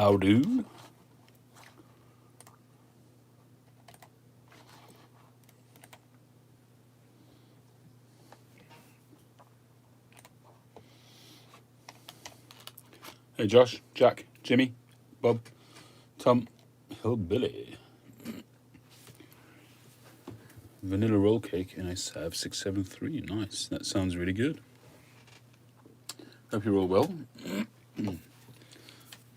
How do? Hey Josh, Jack, Jimmy, Bob, Tom, Hillbilly. Vanilla roll cake in a Sav 673. Nice. That sounds really good. Hope you're all well.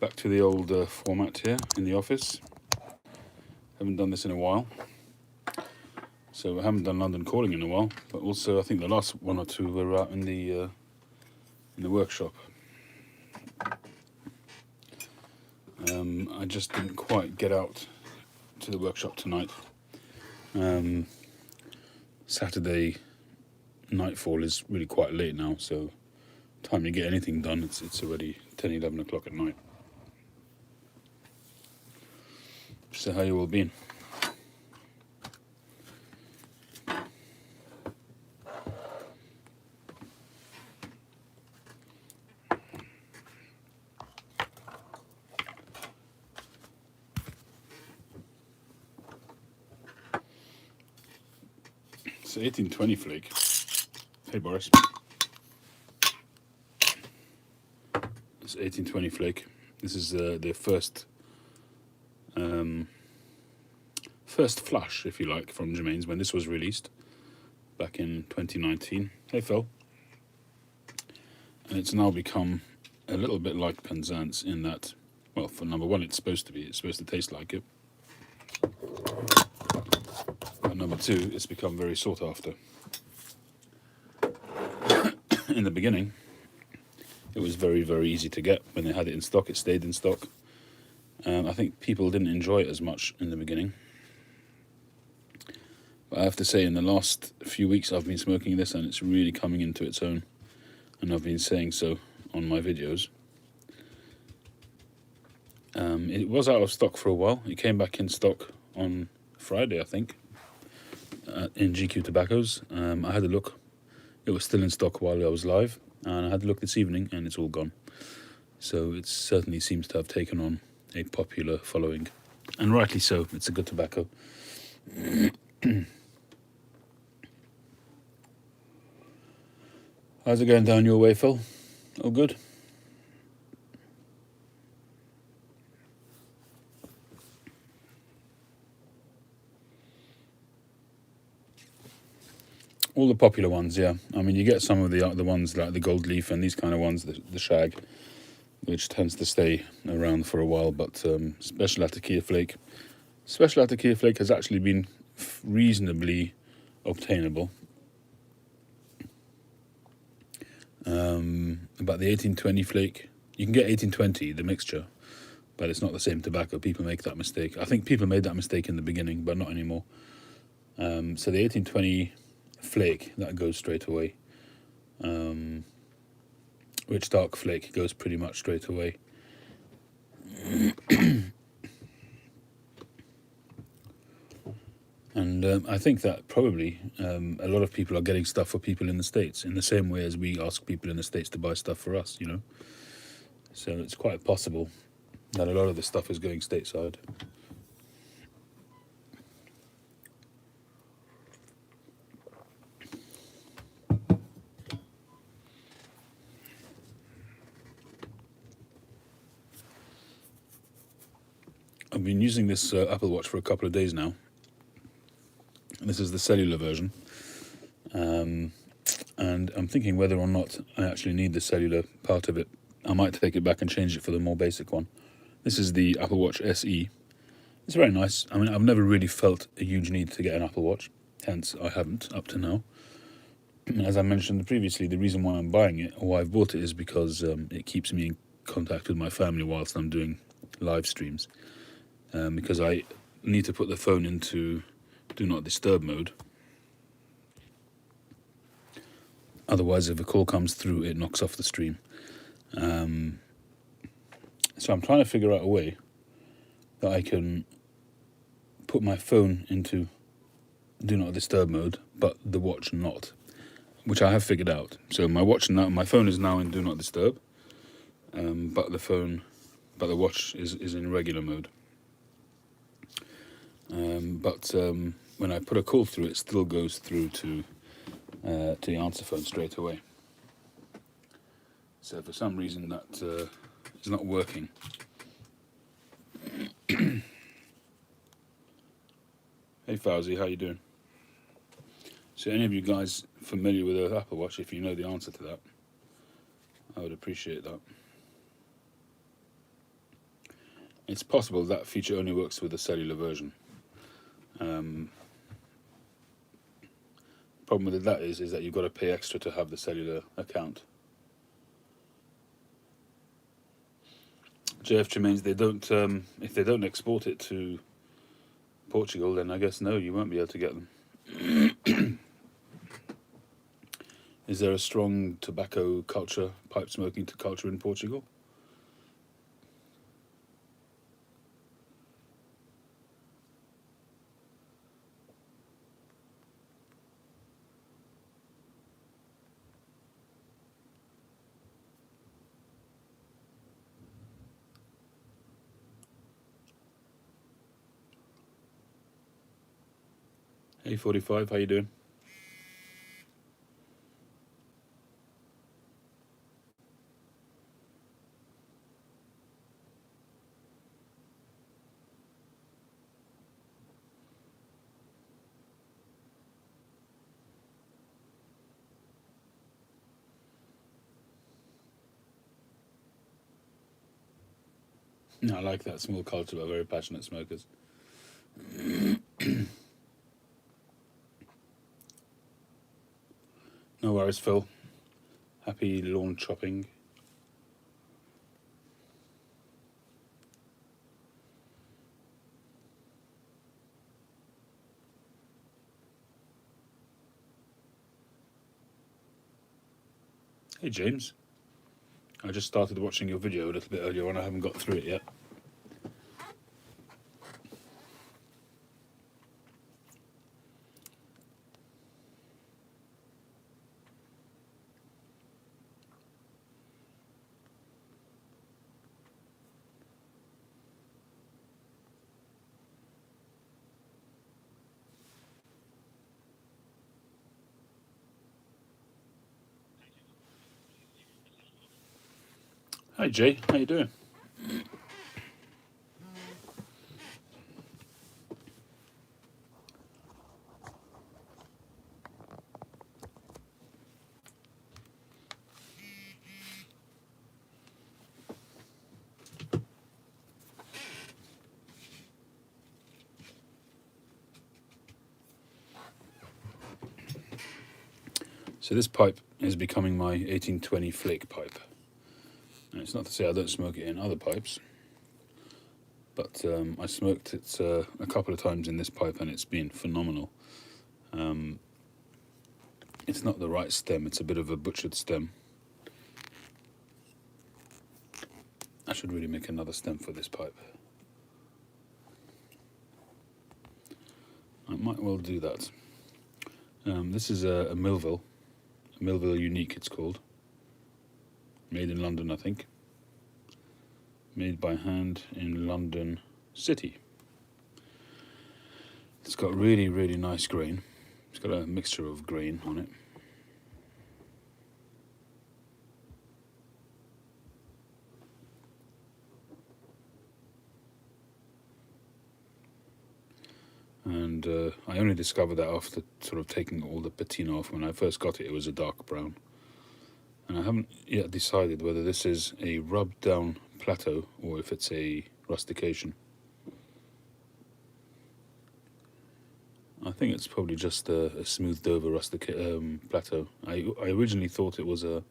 Back to the old format here in the office. Haven't done this in a while. So I haven't done London Calling in a while, but also I think the last one or two were out in the workshop. I just didn't quite get out to the workshop tonight. Saturday nightfall is really quite late now, so time to get anything done, it's already 10, 11 o'clock at night. So how you all been? It's 1820 Flake. Hey Boris. It's 1820 Flake. This is their first flush, if you like, from Jermaine's when this was released back in 2019. Hey Phil. And it's now become a little bit like Penzance in that, well, for number one, it's supposed to taste like it. But number two, it's become very sought after. In the beginning, it was very, very easy to get. When they had it in stock, it stayed in stock. I think people didn't enjoy it as much in the beginning. But I have to say, in the last few weeks, I've been smoking this and it's really coming into its own. And I've been saying so on my videos. It was out of stock for a while. It came back in stock on Friday, I think, in GQ Tobaccos. I had a look. It was still in stock while I was live. And I had a look this evening and it's all gone. So it certainly seems to have taken on a popular following. And rightly so. It's a good tobacco. How's it going down your way, Phil? All good? All the popular ones, yeah. I mean, you get some of the ones like the Gold Leaf and these kind of ones, the Shag, which tends to stay around for a while. But Special Atakia Flake has actually been reasonably obtainable. About the 1820 Flake, you can get 1820, the mixture, but it's not the same tobacco. People make that mistake. I think people made that mistake in the beginning, but not anymore. So the 1820 Flake, that goes straight away. Rich Dark Flake goes pretty much straight away. And I think that probably a lot of people are getting stuff for people in the States in the same way as we ask people in the States to buy stuff for us, you know. So it's quite possible that a lot of the stuff is going stateside. I've been using this Apple Watch for a couple of days now. This is the cellular version. And I'm thinking whether or not I actually need the cellular part of it. I might take it back and change it for the more basic one. This is the Apple Watch SE. It's very nice. I mean, I've never really felt a huge need to get an Apple Watch. Hence, I haven't up to now. As I mentioned previously, the reason why I'm buying it, or why I've bought it, is because it keeps me in contact with my family whilst I'm doing live streams. Because I need to put the phone into Do Not Disturb mode. Otherwise, if a call comes through, it knocks off the stream. So I'm trying to figure out a way that I can put my phone into Do Not Disturb mode, but the watch not, which I have figured out. So my phone is now in Do Not Disturb, but the phone but the watch is in regular mode. But when I put a call through, it still goes through to the answer phone straight away. So for some reason that is not working. Hey Fauzi, how you doing? So any of you guys familiar with an Apple Watch, if you know the answer to that, I would appreciate that. It's possible that feature only works with the cellular version. Problem with that is that you've got to pay extra to have the cellular account. JF Tremaines, they don't. If they don't export it to Portugal, then I guess no, you won't be able to get them. Is there a strong tobacco culture, pipe smoking culture in Portugal? Hey 45, how you doing? I like that small culture of very passionate smokers. No worries, Phil. Happy lawn chopping. Hey James. I just started watching your video a little bit earlier on. I haven't got through it yet. Hi Jay, how you doing? So this pipe is becoming my 1820 Flake pipe. And it's not to say I don't smoke it in other pipes, but I smoked it a couple of times in this pipe and it's been phenomenal. It's not the right stem, it's a bit of a butchered stem. I should really make another stem for this pipe. I might well do that. This is a Millville Unique it's called. Made in London, I think. Made by hand in London City. It's got really, really nice grain. It's got a mixture of grain on it. And I only discovered that after sort of taking all the patina off. When I first got it, it was a dark brown. And I haven't yet decided whether this is a rubbed down plateau or if it's a rustication. I think it's probably just a smoothed over plateau. I originally thought it was a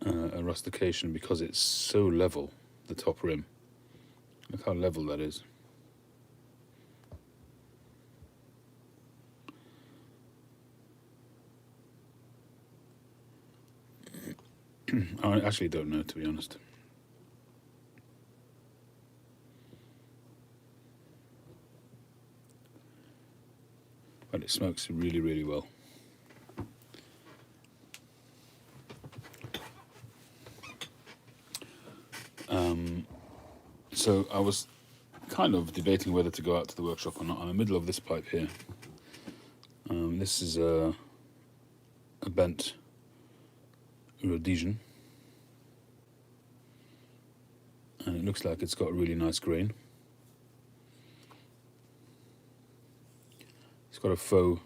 rustication because it's so level, the top rim. Look how level that is. I actually don't know, to be honest. But it smokes really, really well. So I was kind of debating whether to go out to the workshop or not. I'm in the middle of this pipe here. This is a bent Rhodesian, and it looks like it's got a really nice grain. It's got a faux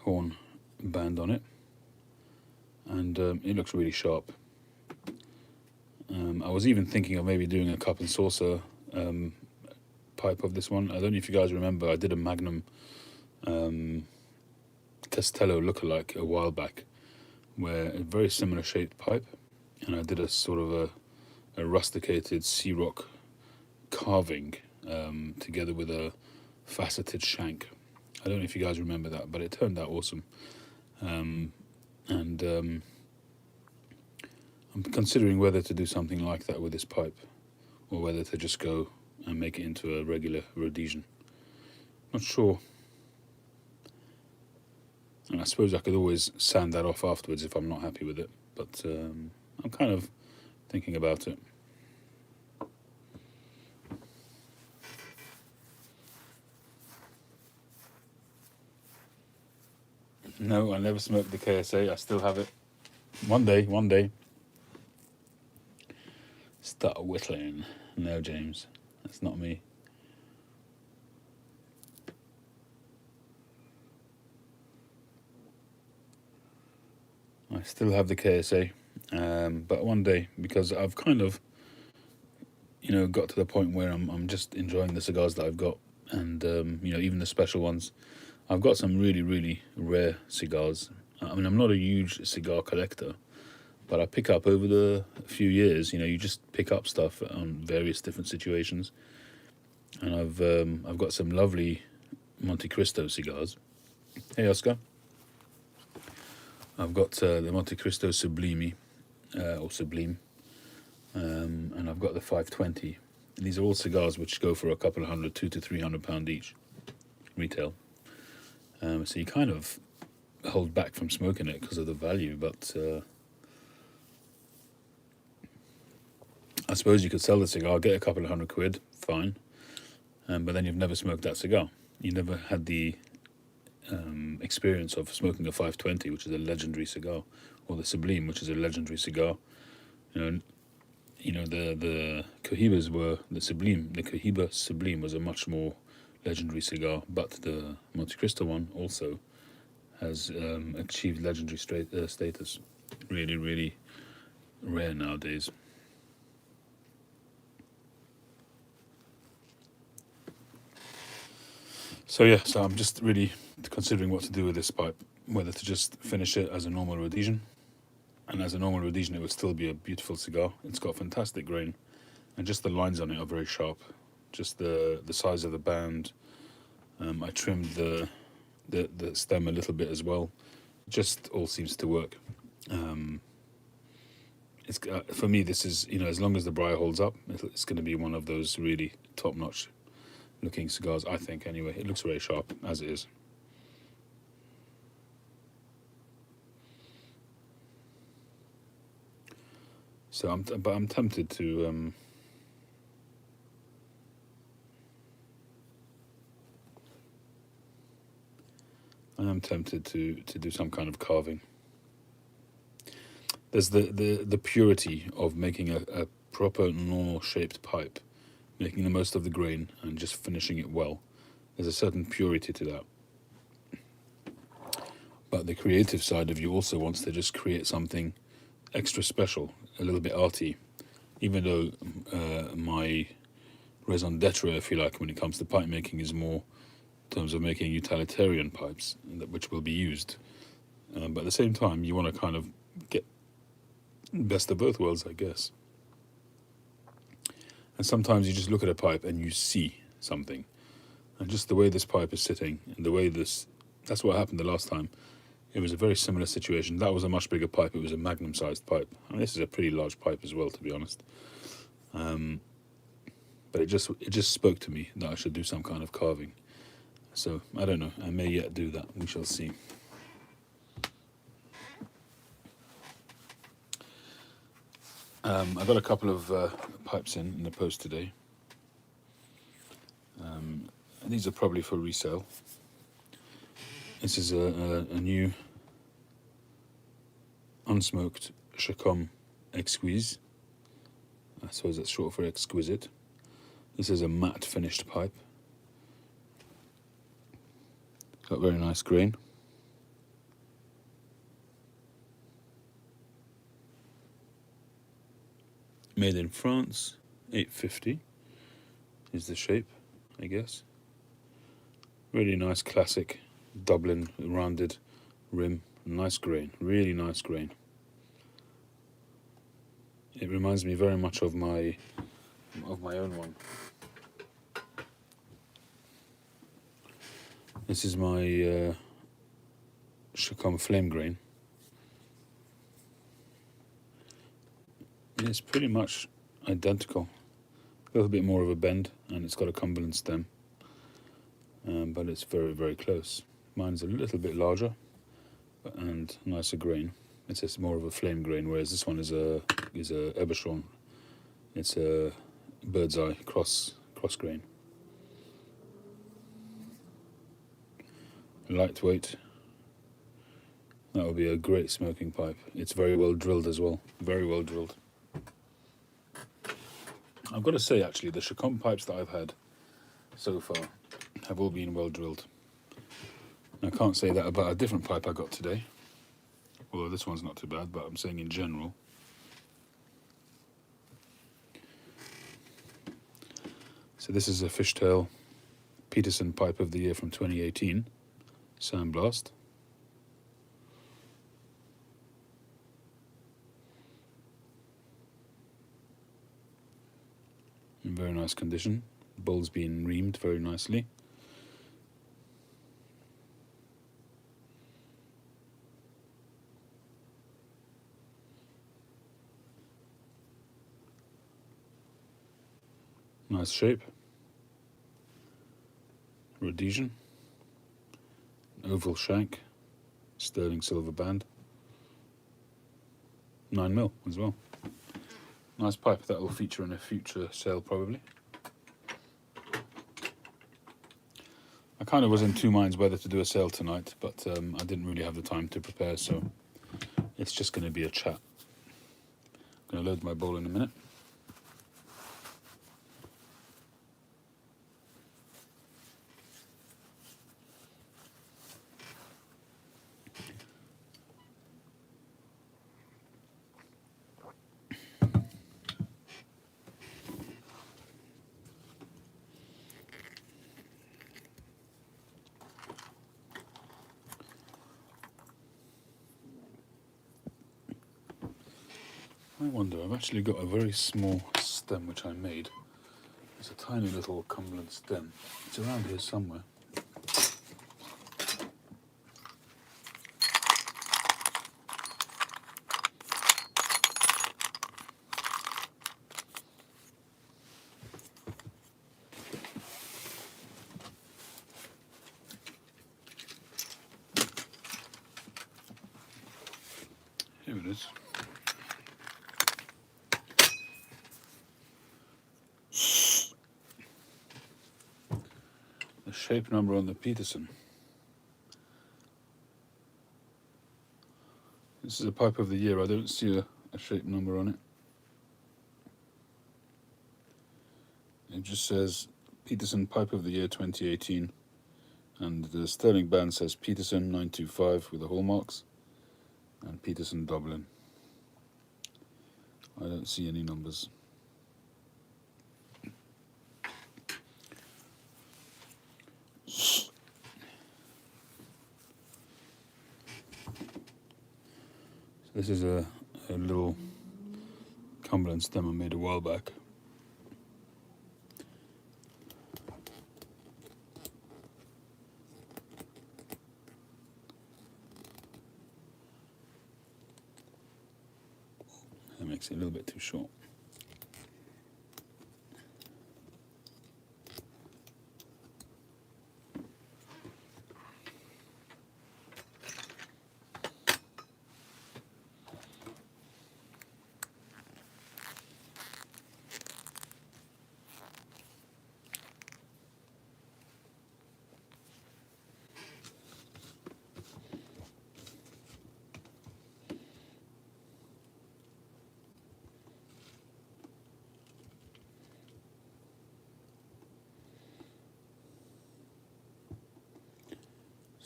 horn band on it, and it looks really sharp. I was even thinking of maybe doing a cup and saucer pipe of this one. I don't know if you guys remember, I did a Magnum Castello lookalike a while back, where a very similar shaped pipe, and I did a sort of a rusticated sea rock carving together with a faceted shank. I don't know if you guys remember that, but it turned out awesome. And I'm considering whether to do something like that with this pipe, or whether to just go and make it into a regular Rhodesian. Not sure. And I suppose I could always sand that off afterwards if I'm not happy with it, but I'm kind of thinking about it. No, I never smoked the KSA. I still have it. One day. Start whittling. No, James, that's not me. I still have the KSA, but one day, because I've kind of, got to the point where I'm just enjoying the cigars that I've got, and even the special ones. I've got some really, really rare cigars. I mean, I'm not a huge cigar collector, but I pick up over the few years. You just pick up stuff on various different situations, and I've got some lovely Monte Cristo cigars. Hey, Oscar. I've got the Monte Cristo Sublimi, or Sublime, and I've got the 520. These are all cigars which go for a couple of hundred, £200 to £300 each, retail. So you kind of hold back from smoking it because of the value, but I suppose you could sell the cigar, get a couple of £100, fine, but then you've never smoked that cigar. You never had the experience of smoking a 520, which is a legendary cigar, or the Sublime, which is a legendary cigar. The Cohibas were the Sublime. The Cohiba Sublime was a much more legendary cigar, but the Monte Cristo one also has achieved legendary status. Really, really rare nowadays. So I'm just really considering what to do with this pipe, whether to just finish it as a normal Rhodesian, and as a normal Rhodesian it would still be a beautiful cigar. It's got fantastic grain, and just the lines on it are very sharp. Just the size of the band. I trimmed the stem a little bit as well. Just all seems to work. It's for me, this is, as long as the briar holds up, it's going to be one of those really top-notch looking cigars, I think, anyway. It looks very sharp as it is. So I'm tempted to do some kind of carving. There's the purity of making a proper normal shaped pipe, making the most of the grain and just finishing it well. There's a certain purity to that. But the creative side of you also wants to just create something extra special, a little bit arty, even though my raison d'etre, if you like, when it comes to pipe making is more in terms of making utilitarian pipes, which will be used. But at the same time, you want to kind of get best of both worlds, I guess. And sometimes you just look at a pipe and you see something. And just the way this pipe is sitting, and the way that's what happened the last time. It was a very similar situation. That was a much bigger pipe. It was a magnum-sized pipe. I mean, this is a pretty large pipe as well, to be honest. But it just spoke to me that I should do some kind of carving. So, I don't know. I may yet do that. We shall see. I got a couple of pipes in the post today. These are probably for resale. This is a new unsmoked Chacom Exquise. I suppose that's short for exquisite. This is a matte finished pipe. Got very nice grain. Made in France, 850 is the shape, I guess. Really nice classic Dublin rounded rim, nice grain, really nice grain. It reminds me very much of my own one. This is my Chacom flame grain. It's pretty much identical. A little bit more of a bend, and it's got a Cumberland stem. But it's very, very close. Mine's a little bit larger and nicer grain. It's just more of a flame grain, whereas this one is a Eberschorn. It's a bird's eye cross grain. Lightweight. That would be a great smoking pipe. It's very well drilled as well. Very well drilled. I've got to say, actually, the Chacom pipes that I've had so far have all been well drilled. I can't say that about a different pipe I got today. Although this one's not too bad, but I'm saying in general. So this is a Fishtail Peterson Pipe of the Year from 2018. Sandblast. In very nice condition. Bowl's been reamed very nicely. Nice shape. Rhodesian. Oval shank. Sterling silver band. 9mm as well. Nice pipe that will feature in a future sale probably. I kind of was in two minds whether to do a sale tonight, but I didn't really have the time to prepare, so it's just going to be a chat. I'm going to load my bowl in a minute. I wonder, I've actually got a very small stem which I made. It's a tiny little Cumberland stem. It's around here somewhere. Here it is. The shape number on the Peterson. This is a pipe of the year. I don't see a shape number on it. It just says Peterson Pipe of the Year 2018. And the sterling band says Peterson 925 with the hallmarks. And Peterson Dublin. I don't see any numbers. This is a little Cumberland stem I made a while back. That makes it a little bit too short.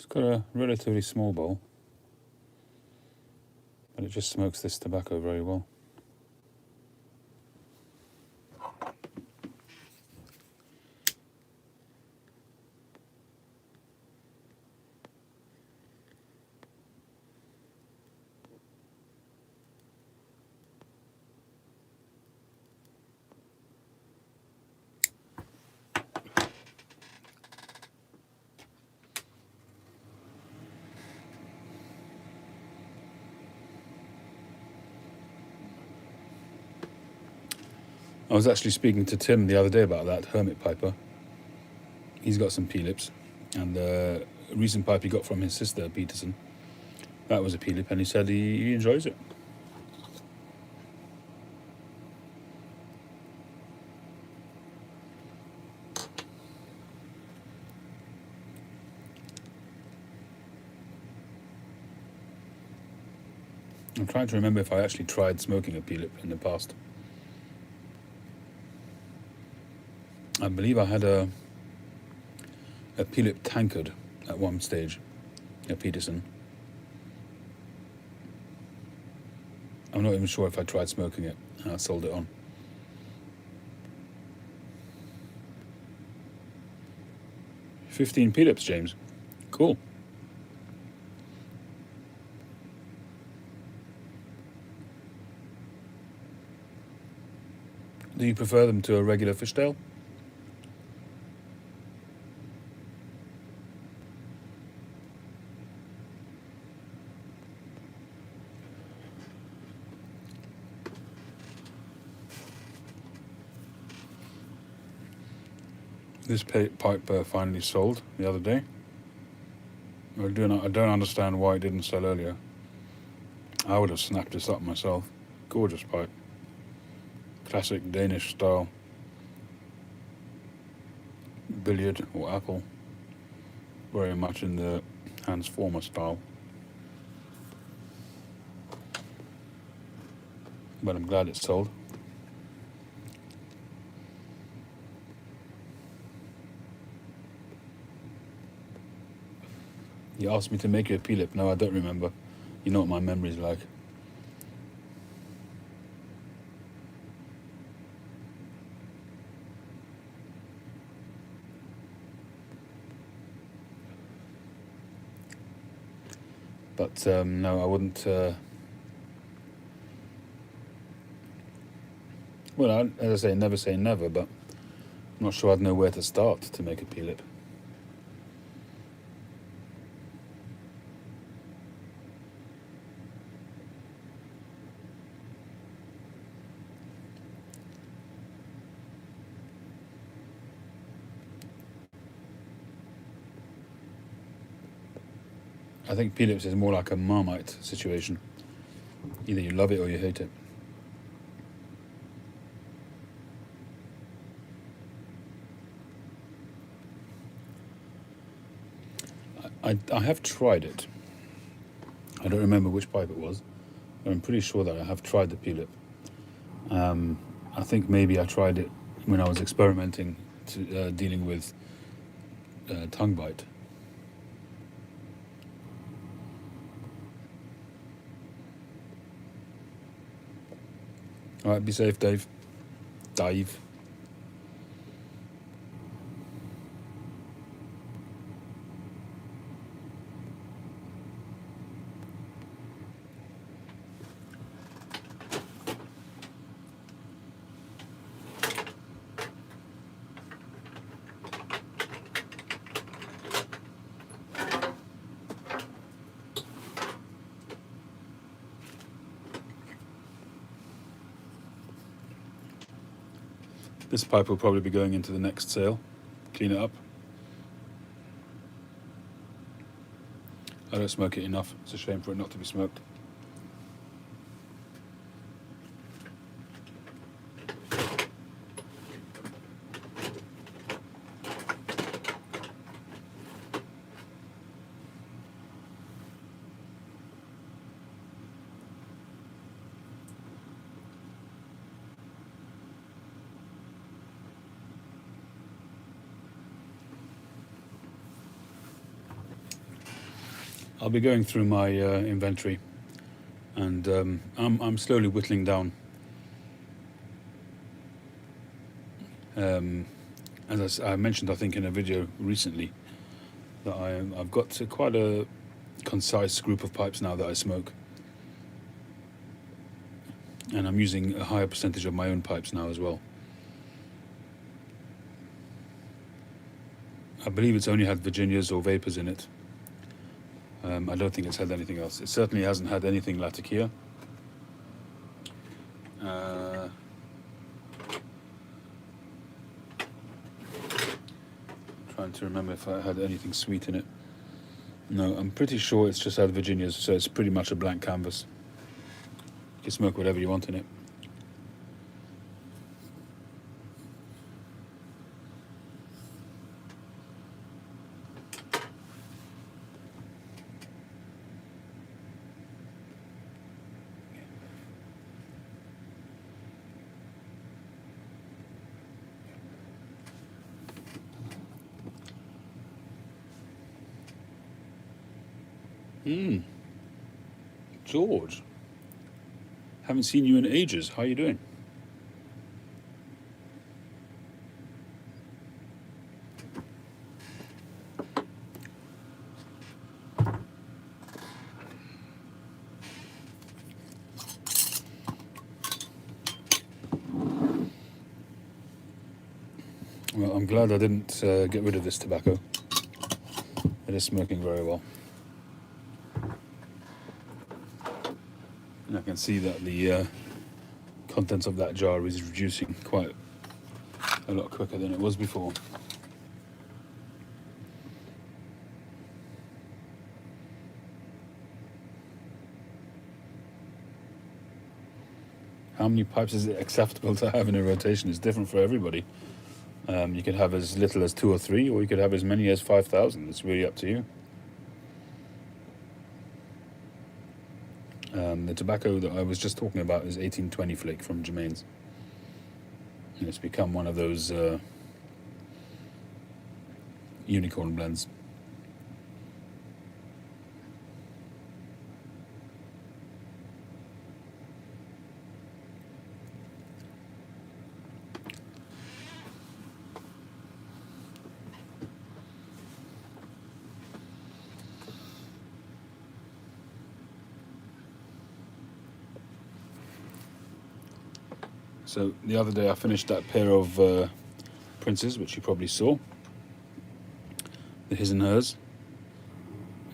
It's got a relatively small bowl, but it just smokes this tobacco very well. I was actually speaking to Tim the other day about that hermit piper. He's got some P-lips, and the recent pipe he got from his sister, Peterson, that was a P-lip, and he said he enjoys it. I'm trying to remember if I actually tried smoking a P-lip in the past. I believe I had a P-lip tankard at one stage at Peterson. I'm not even sure if I tried smoking it and I sold it on. $15 P-lips, James. Cool. Do you prefer them to a regular Fishtail? This pipe finally sold the other day. I don't understand why it didn't sell earlier. I would have snapped this up myself. Gorgeous pipe. Classic Danish style. Billiard or apple. Very much in the Hans Former style. But I'm glad it's sold. You asked me to make you a P-lip. No, I don't remember. You know what my memory's like. But no, I wouldn't. Well, as I say, never say never, but I'm not sure I'd know where to start to make a P-lip. I think P-lips is more like a Marmite situation. Either you love it or you hate it. I have tried it. I don't remember which pipe it was, but I'm pretty sure that I have tried the P-lip. I think maybe I tried it when I was experimenting to dealing with tongue bite. All right, be safe, Dave. Dave. This pipe will probably be going into the next sale. Clean it up. I don't smoke it enough. It's a shame for it not to be smoked. I'll be going through my inventory, and I'm slowly whittling down. As I mentioned, I think in a video recently, that I've got quite a concise group of pipes now that I smoke, and I'm using a higher percentage of my own pipes now as well. I believe it's only had Virginias or Vapors in it. I don't think it's had anything else. It certainly hasn't had anything Latakia. Trying to remember if I had anything sweet in it. No, I'm pretty sure it's just had Virginias, so it's pretty much a blank canvas. You can smoke whatever you want in it. George, haven't seen you in ages. How are you doing? Well, I'm glad I didn't get rid of this tobacco. It is smoking very well. And I can see that the contents of that jar is reducing quite a lot quicker than it was before. How many pipes is it acceptable to have in a rotation? It's different for everybody. You could have as little as 2 or 3, or you could have as many as 5,000. It's really up to you. The tobacco that I was just talking about is 1820 Flake from Germain's. And it's become one of those unicorn blends. So the other day I finished that pair of Princes, which you probably saw. The His and Hers.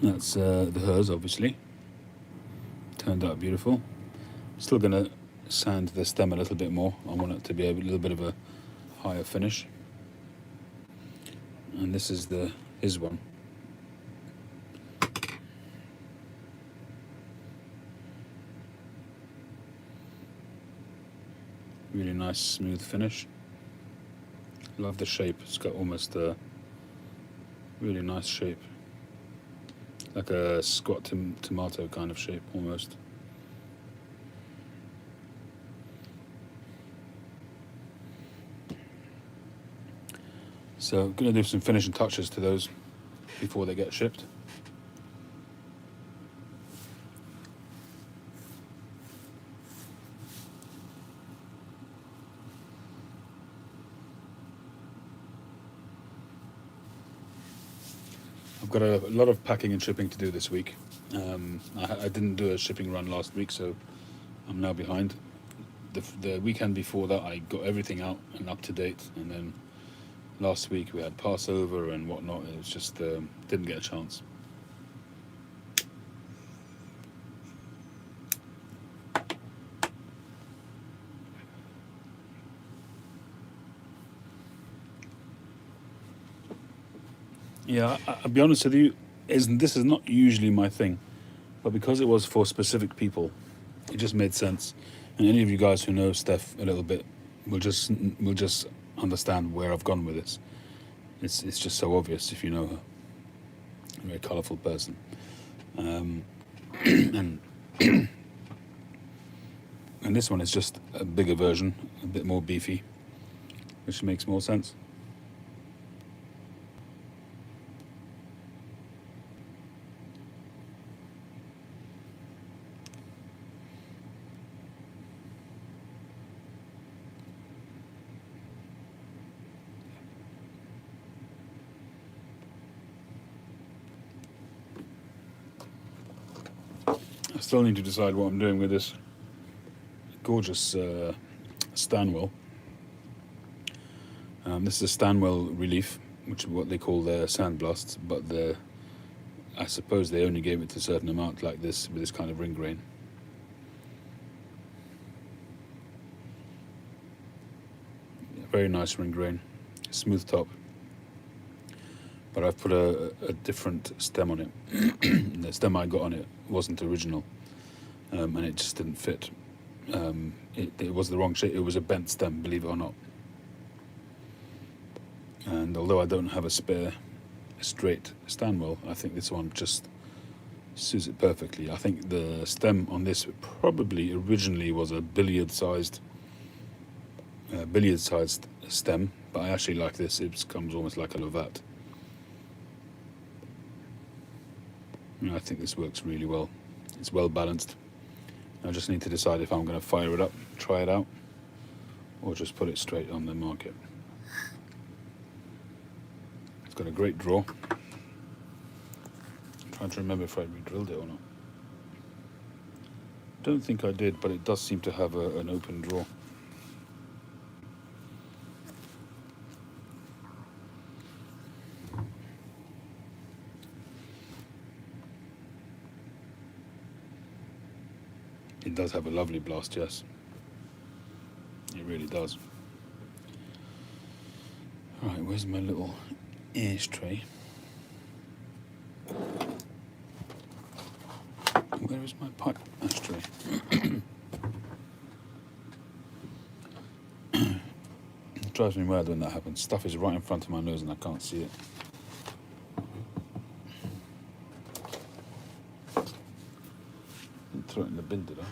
That's the Hers, obviously. Turned out beautiful. Still going to sand the stem a little bit more. I want it to be a little bit of a higher finish. And this is the His one. Really nice smooth finish. Love the shape. It's got almost a really nice shape, like a squat tomato kind of shape almost. So I'm going to do some finishing touches to those before they get shipped. I've got a lot of packing and shipping to do this week. I didn't do a shipping run last week, so I'm now behind. The weekend before that, I got everything out and up to date, and then last week we had Passover and whatnot. It was just didn't get a chance. Yeah, I'll be honest with you, this is not usually my thing, but because it was for specific people, it just made sense. And any of you guys who know Steph a little bit will just understand where I've gone with this. It's just so obvious if you know her. A very colourful person, and and this one is just a bigger version, a bit more beefy, which makes more sense. I still need to decide what I'm doing with this gorgeous Stanwell. This is a Stanwell Relief, which is what they call their sandblasts, but I suppose they only gave it a certain amount like this, with this kind of ring grain. Very nice ring grain, smooth top. But I've put a different stem on it. The stem I got on it wasn't original, and it just didn't fit. It was the wrong shape. It was a bent stem, believe it or not. And although I don't have a spare straight Stanwell, I think this one just suits it perfectly. I think the stem on this probably originally was a billiard-sized stem, but I actually like this. It comes almost like a Lovat. And I think this works really well. It's well balanced. I just need to decide if I'm going to fire it up, try it out, or just put it straight on the market. It's got a great draw. I'm trying to remember if I re-drilled it or not. Don't think I did, but it does seem to have an open draw. It does have a lovely blast, yes. It really does. Right, where's my little ashtray? Where is my pipe ashtray? It drives me mad when that happens. Stuff is right in front of my nose and I can't see it. Didn't throw it in the bin, did I?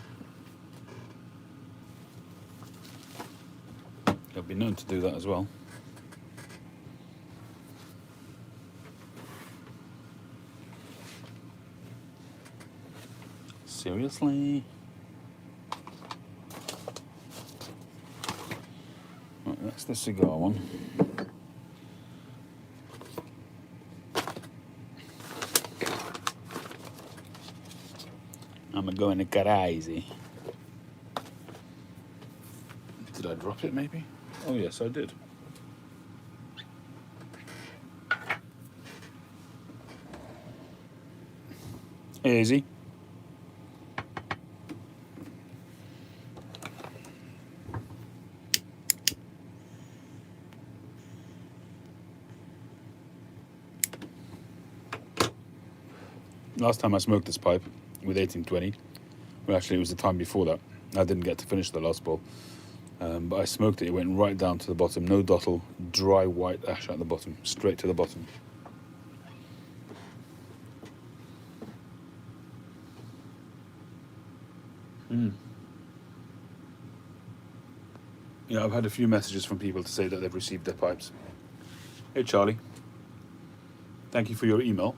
I've been known to do that as well. Seriously? Right, that's the cigar one. I'm going crazy. Did I drop it maybe? Oh yes, I did. Easy. Last time I smoked this pipe with 1820, well actually it was the time before that. I didn't get to finish the last bowl. But I smoked it, it went right down to the bottom, no dottle, dry white ash at the bottom, straight to the bottom. Yeah, I've had a few messages from people to say that they've received their pipes. Hey Charlie, thank you for your email.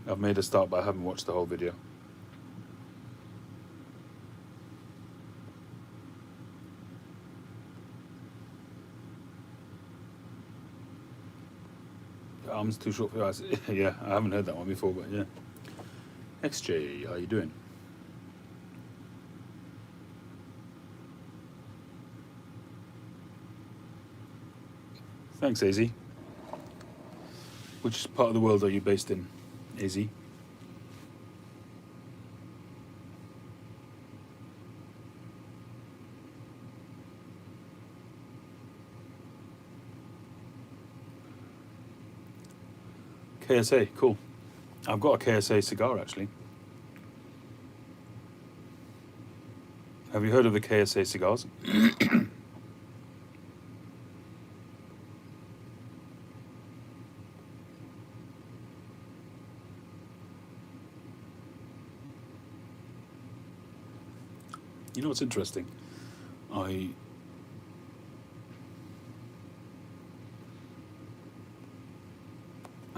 I've made a start, but I haven't watched the whole video. The arm's too short for your eyes. Yeah, I haven't heard that one before, but yeah. XJ, how you doing? Thanks, AZ. Which part of the world are you based in, AZ? KSA, cool. I've got a KSA cigar actually. Have you heard of the KSA cigars? You know what's interesting? I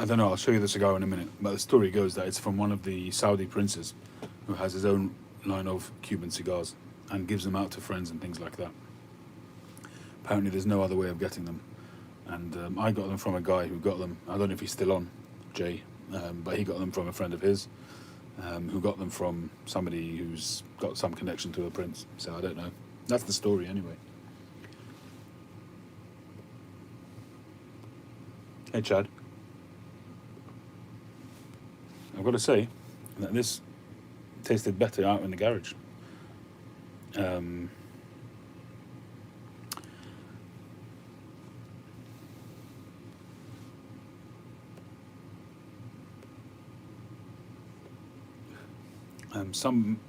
don't know, I'll show you the cigar in a minute, but the story goes that it's from one of the Saudi princes who has his own line of Cuban cigars and gives them out to friends and things like that. Apparently there's no other way of getting them. And I got them from a guy who got them, I don't know if he's still on, Jay, but he got them from a friend of his. who got them from somebody who's got some connection to a prince. So I don't know. That's the story anyway. Hey Chad. I've got to say that this tasted better out in the garage.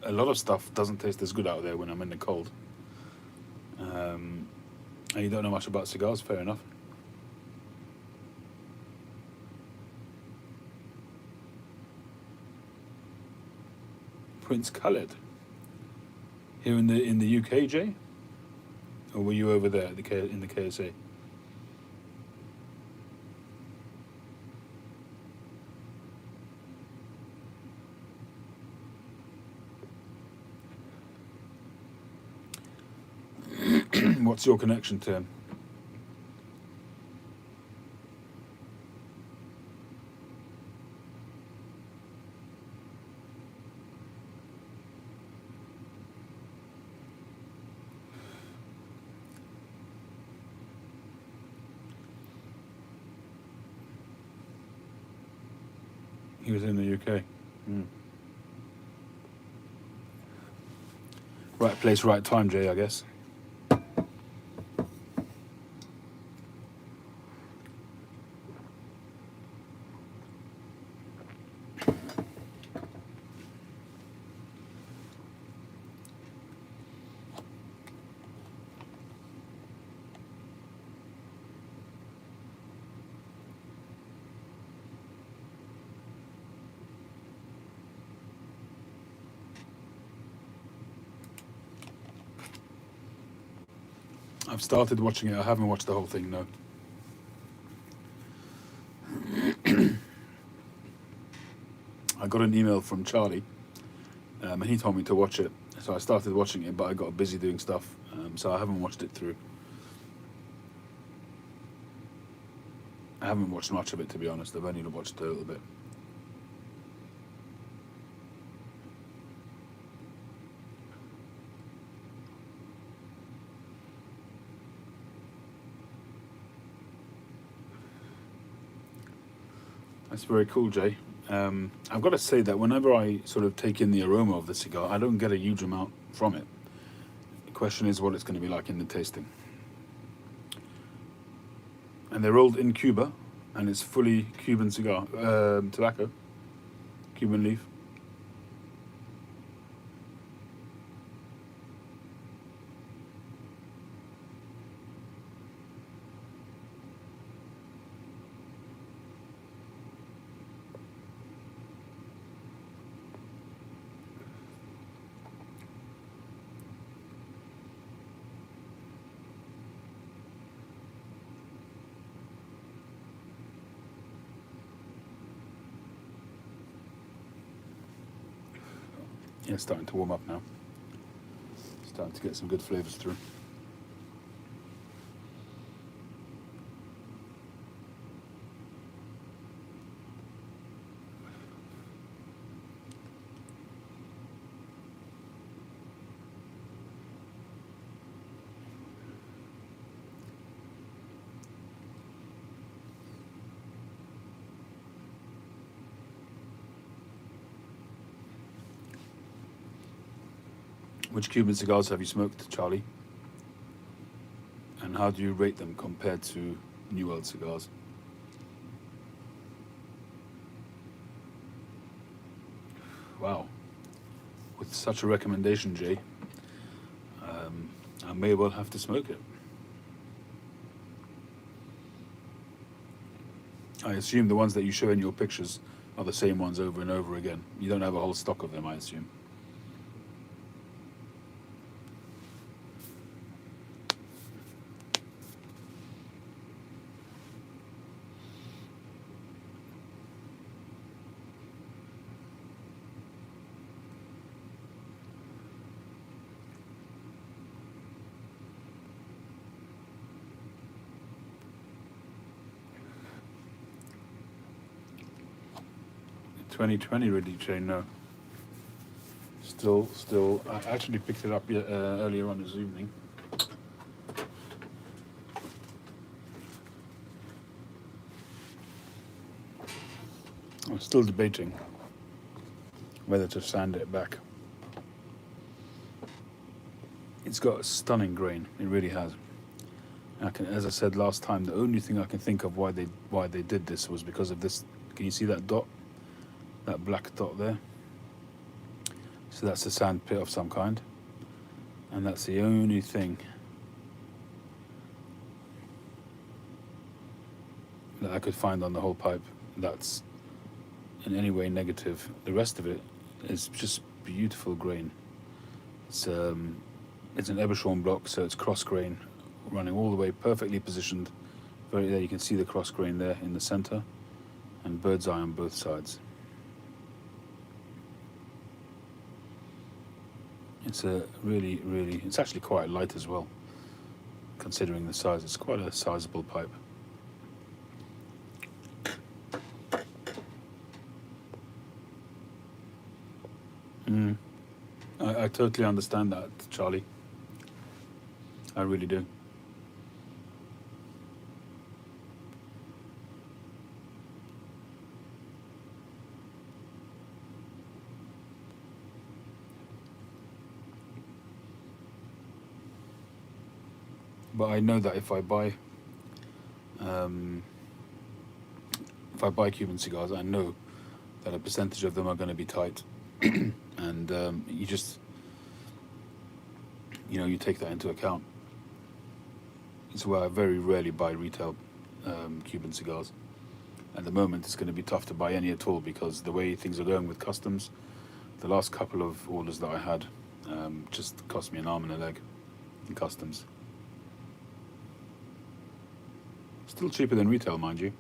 A lot of stuff doesn't taste as good out there when I'm in the cold. And you don't know much about cigars, fair enough. Prince Khaled. Here in the UK, Jay? Or were you over there at in the KSA? What's your connection to him? He was in the UK. Right place, right time, Jay, I guess. I've started watching it. I haven't watched the whole thing, no. I got an email from Charlie, and he told me to watch it. So I started watching it, but I got busy doing stuff, so I haven't watched it through. I haven't watched much of it, to be honest. I've only watched a little bit. That's very cool, Jay. I've got to say that whenever I sort of take in the aroma of the cigar, I don't get a huge amount from it. The question is what it's going to be like in the tasting. And they're rolled in Cuba, and it's fully Cuban cigar, tobacco, Cuban leaf. Yeah, it's starting to warm up now. Starting to get some good flavours through. Which Cuban cigars have you smoked, Charlie? And how do you rate them compared to New World cigars? Wow. With such a recommendation, Jay, I may well have to smoke it. I assume the ones that you show in your pictures are the same ones over and over again. You don't have a whole stock of them, I assume. '2020 ready chain, no. Still. I actually picked it up earlier on this evening. I'm still debating whether to sand it back. It's got a stunning grain. It really has. As I said last time, the only thing I can think of why they did this was because of this. Can you see that dot? That black dot there? So that's a sand pit of some kind. And that's the only thing that I could find on the whole pipe that's in any way negative. The rest of it is just beautiful grain. It's an Eberschorn block, so it's cross grain, running all the way, perfectly positioned. There you can see the cross grain there in the center, and bird's eye on both sides. It's a really, it's actually quite light as well, considering the size. It's quite a sizable pipe. I totally understand that, Charlie. I really do. But I know that if I buy Cuban cigars, I know that a percentage of them are going to be tight, and you take that into account. It's why I very rarely buy retail Cuban cigars. At the moment, it's going to be tough to buy any at all because the way things are going with customs, the last couple of orders that I had just cost me an arm and a leg in customs. Still cheaper than retail, mind you.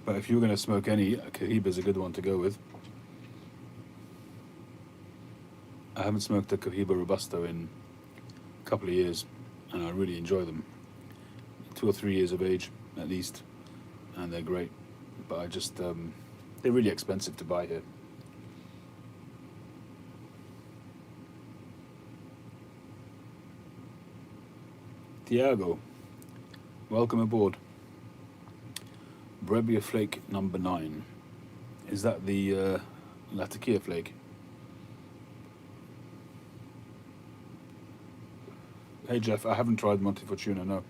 But if you were going to smoke any, Cohiba's a good one to go with. I haven't smoked a Cohiba Robusto in a couple of years, and I really enjoy them. 2 or 3 years of age, at least, and they're great. But they're really expensive to buy here. Tiago, welcome aboard. Brebia Flake number 9. Is that the Latakia Flake? Hey Jeff, I haven't tried Monte Fortuna, no.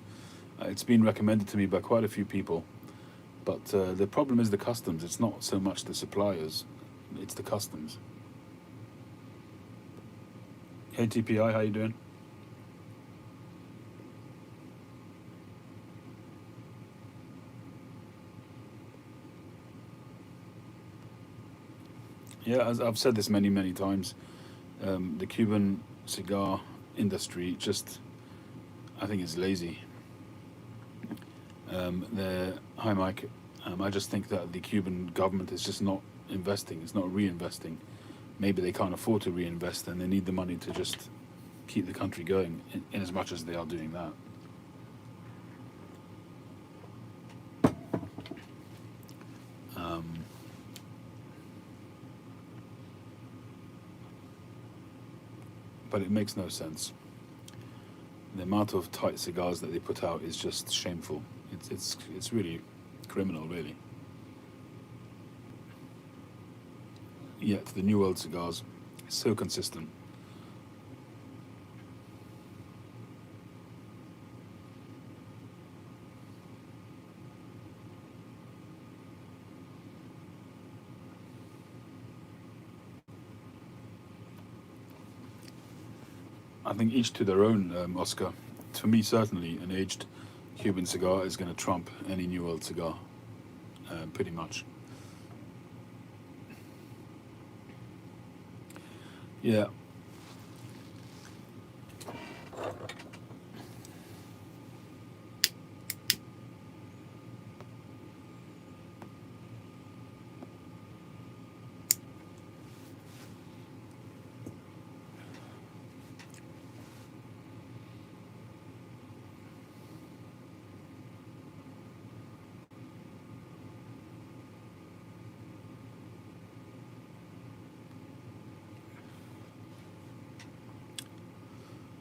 It's been recommended to me by quite a few people, but the problem is the customs. It's not so much the suppliers, it's the customs. Hey TPI, how you doing? Yeah, as I've said this many times, the Cuban cigar industry I think it's lazy. Hi Mike, I just think that the Cuban government is just not investing, it's not reinvesting. Maybe they can't afford to reinvest and they need the money to just keep the country going in as much as they are doing that. But it makes no sense. The amount of tight cigars that they put out is just shameful. It's really criminal, really. Yet the New World cigars is so consistent. I think each to their own, Oscar. For me, certainly, an aged Cuban cigar is going to trump any New World cigar, pretty much. Yeah.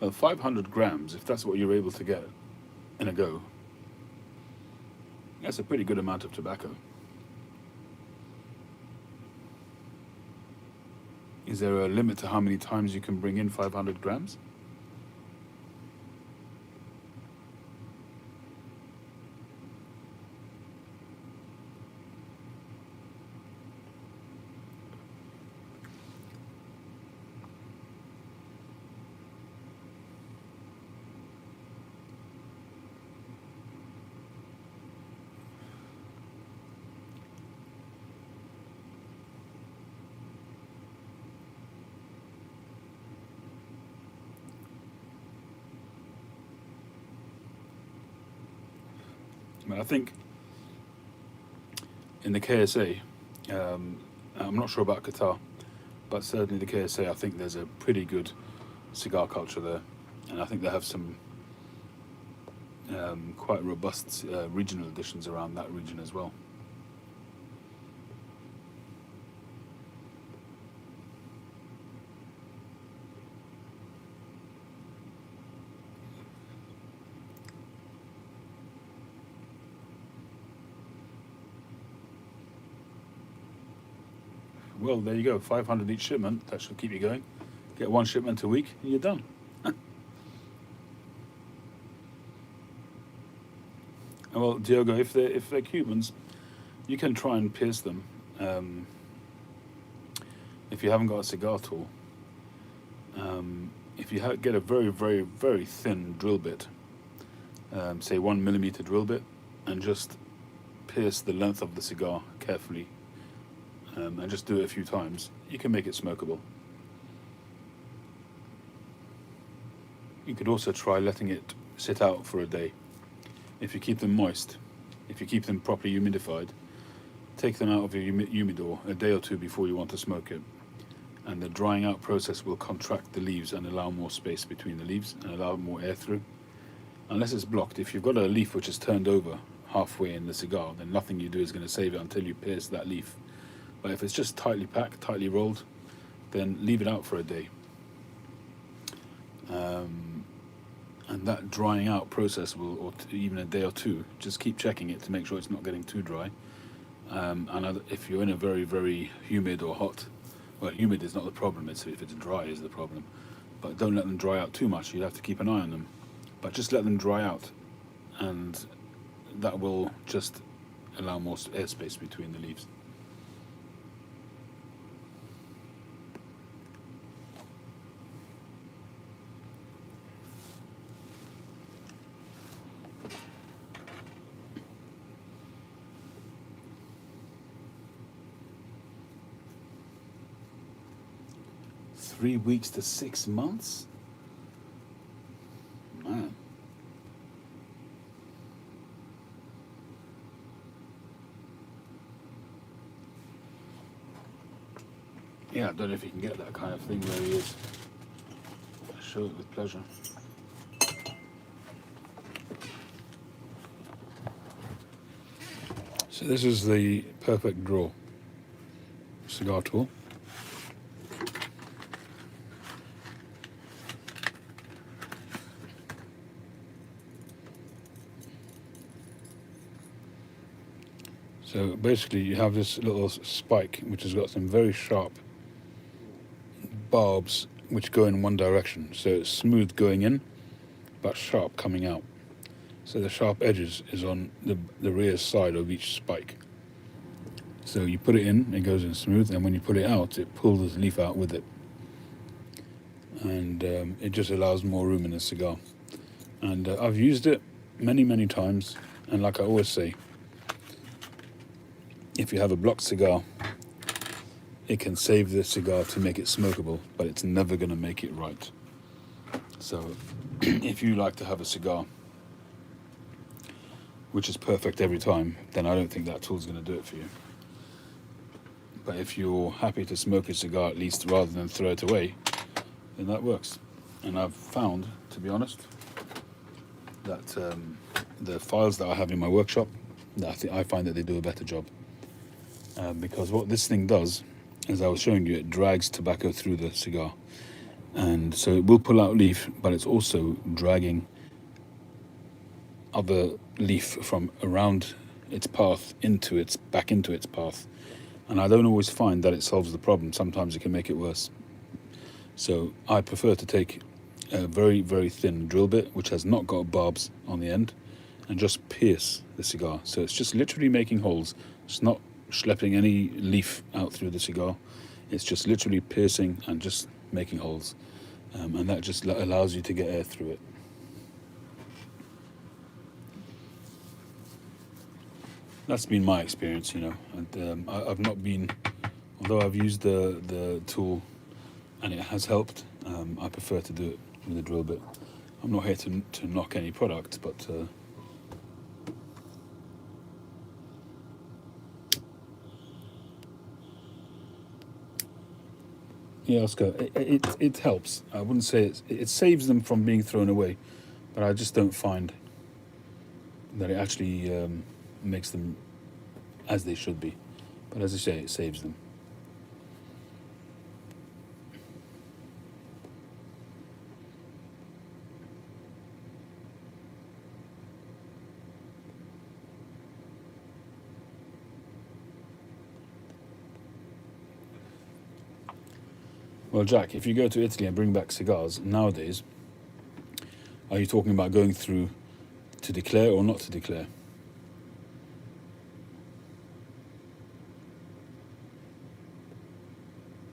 Well, 500 grams, if that's what you're able to get in a go, that's a pretty good amount of tobacco. Is there a limit to how many times you can bring in 500 grams? I think in the KSA, I'm not sure about Qatar, but certainly the KSA, I think there's a pretty good cigar culture there, and I think they have some quite robust regional editions around that region as well. Well, there you go, 500 each shipment. That should keep you going. Get one shipment a week, and you're done. Well, Diogo, if they're Cubans, you can try and pierce them. If you haven't got a cigar tool, if you get a very, very, very thin drill bit, say 1 millimeter drill bit, and just pierce the length of the cigar carefully, and just do it a few times, you can make it smokable. You could also try letting it sit out for a day. If you keep them moist, if you keep them properly humidified, take them out of your humidor a day or two before you want to smoke it, and the drying out process will contract the leaves and allow more space between the leaves and allow more air through. Unless it's blocked, if you've got a leaf which is turned over halfway in the cigar, then nothing you do is going to save it until you pierce that leaf. But if it's just tightly packed, tightly rolled, then leave it out for a day. And that drying out process will, or even a day or two, just keep checking it to make sure it's not getting too dry. And if you're in a very, very humid or hot, well, humid is not the problem, it's if it's dry is the problem. But don't let them dry out too much, you'll have to keep an eye on them. But just let them dry out, and that will just allow more airspace between the leaves. Three weeks to 6 months? Man. Yeah, I don't know if you can get that kind of thing where he is. I'll show it with pleasure. So this is the perfect draw cigar tool. So basically you have this little spike which has got some very sharp barbs which go in one direction. So it's smooth going in, but sharp coming out. So the sharp edges is on the rear side of each spike. So you put it in, it goes in smooth, and when you put it out, it pulls the leaf out with it. And it just allows more room in the cigar. And I've used it many, many times, and like I always say, if you have a blocked cigar, it can save the cigar to make it smokable, but it's never going to make it right. So if you like to have a cigar which is perfect every time, then I don't think that tool's going to do it for you. But if you're happy to smoke a cigar at least rather than throw it away, then that works. And I've found, to be honest, that the files that I have in my workshop, I find that they do a better job. Because what this thing does, as I was showing you, it drags tobacco through the cigar. And so it will pull out leaf, but it's also dragging other leaf from around its path back into its path. And I don't always find that it solves the problem. Sometimes it can make it worse. So I prefer to take a very, very thin drill bit, which has not got barbs on the end, and just pierce the cigar. So it's just literally making holes. It's not schlepping any leaf out through the cigar. It's just literally piercing and just making holes. And that just allows you to get air through it. That's been my experience, and I've not been, although I've used the tool and it has helped, I prefer to do it with a drill bit. I'm not here to knock any product, but yeah, Oscar, it helps. I wouldn't say it saves them from being thrown away, but I just don't find that it actually makes them as they should be. But as I say, it saves them. Well, Jack, if you go to Italy and bring back cigars nowadays, are you talking about going through to declare or not to declare?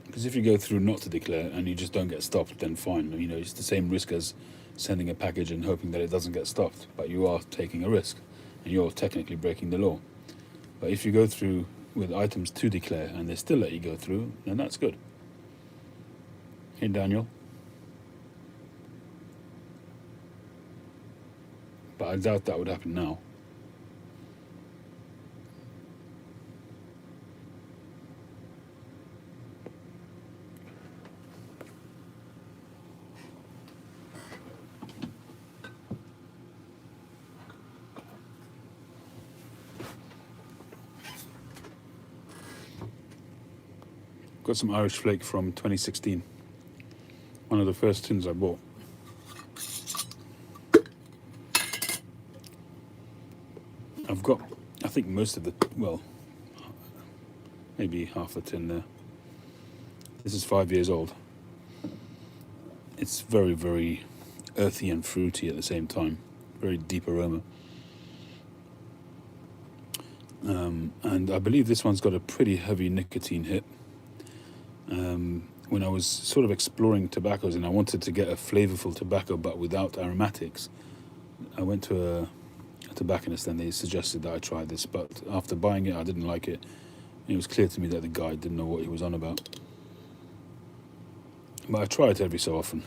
Because if you go through not to declare and you just don't get stopped, then fine. It's the same risk as sending a package and hoping that it doesn't get stopped. But you are taking a risk, and you're technically breaking the law. But if you go through with items to declare and they still let you go through, then that's good. Hey, Daniel. But I doubt that would happen now. Got some Irish Flake from 2016. One of the first tins I bought. I've got, I think, most of the, well, maybe half a tin there. This is 5 years old. It's very, very earthy and fruity at the same time. Very deep aroma. And I believe this one's got a pretty heavy nicotine hit. When I was sort of exploring tobaccos and I wanted to get a flavorful tobacco but without aromatics, I went to a tobacconist and they suggested that I try this, but after buying it I didn't like it. It was clear to me that the guy didn't know what he was on about. But I try it every so often.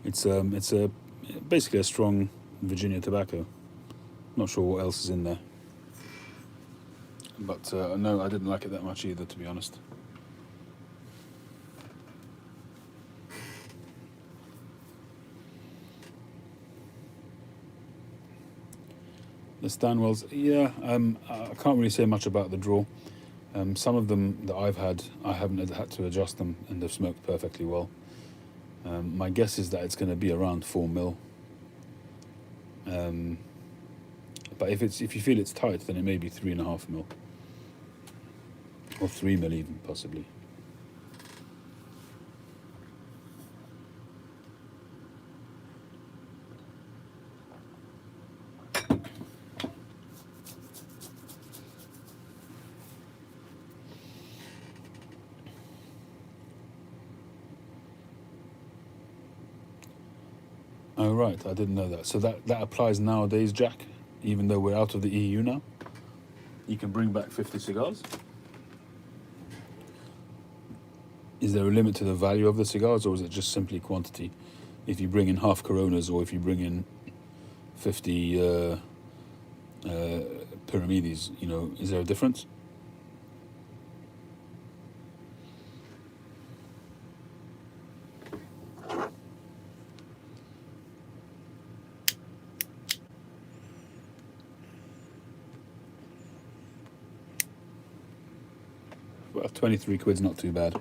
It's basically a strong Virginia tobacco. Not sure what else is in there. But no, I didn't like it that much either, to be honest. The Stanwells, yeah, I can't really say much about the draw. Some of them that I've had, I haven't had to adjust them and they've smoked perfectly well. My guess is that it's going to be around 4 mil. But if you feel it's tight, then it may be 3.5 mil. Or 3 mil even, possibly. Oh, right, I didn't know that. So that applies nowadays, Jack, even though we're out of the EU now? You can bring back 50 cigars? Is there a limit to the value of the cigars, or is it just simply quantity? If you bring in half Coronas, or if you bring in 50 Pyramides, is there a difference? Well, 23 quid's not too bad.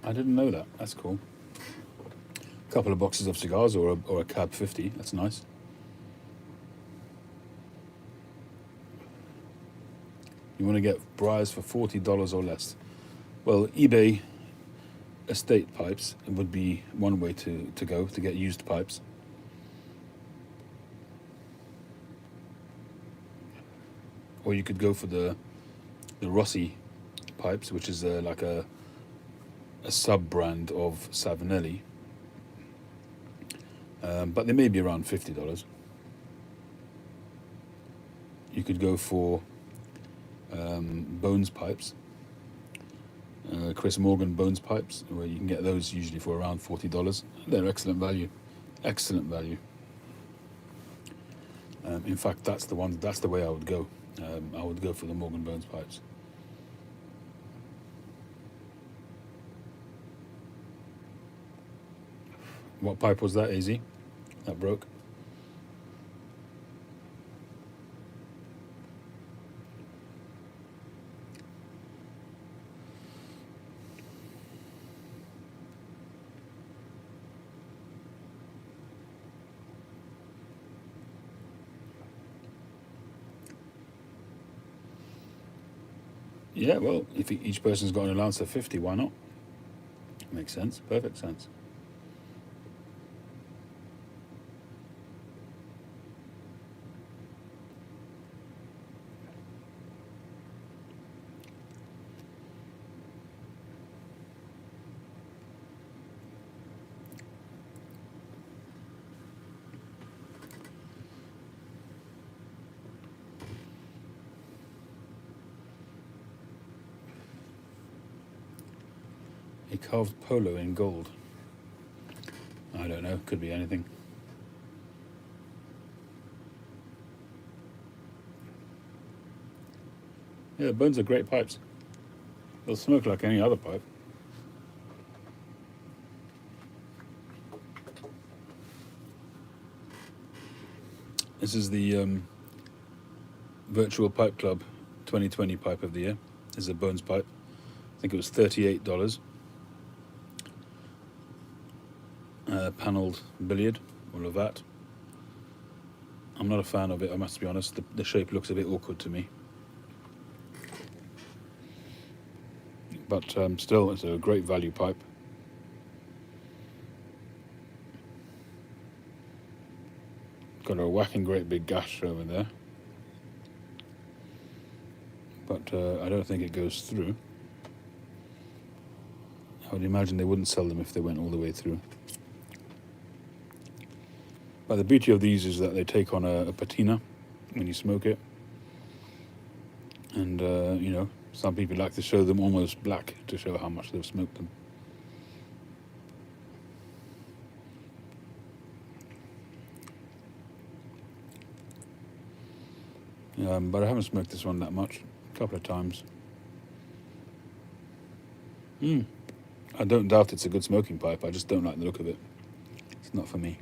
I didn't know that. That's cool. A couple of boxes of cigars or a cab 50. That's nice. You want to get briars for $40 or less. Well, eBay estate pipes would be one way to go to get used pipes. Or you could go for the Rossi pipes, which is like a sub-brand of Savinelli. But they may be around $50. You could go for Bones pipes, Chris Morgan Bones pipes, where you can get those usually for around $40. They're excellent value, excellent value. In fact, that's the way I would go. I would go for the Morgan Bones pipes. What pipe was that, AZ? That broke? Yeah, well, if each person's got an allowance of 50, why not? Makes sense, perfect sense. A carved polo in gold. I don't know, could be anything. Yeah, the Bones are great pipes. They'll smoke like any other pipe. This is the Virtual Pipe Club 2020 pipe of the year. This is a Bones pipe. I think it was $38. Panelled billiard or Lavat. I'm not a fan of it, I must be honest. The shape looks a bit awkward to me. But still, it's a great value pipe. Got a whacking great big gash over there. But I don't think it goes through. I would imagine they wouldn't sell them if they went all the way through. But the beauty of these is that they take on a patina when you smoke it. And, some people like to show them almost black to show how much they've smoked them. But I haven't smoked this one that much. A couple of times. I don't doubt it's a good smoking pipe. I just don't like the look of it. It's not for me.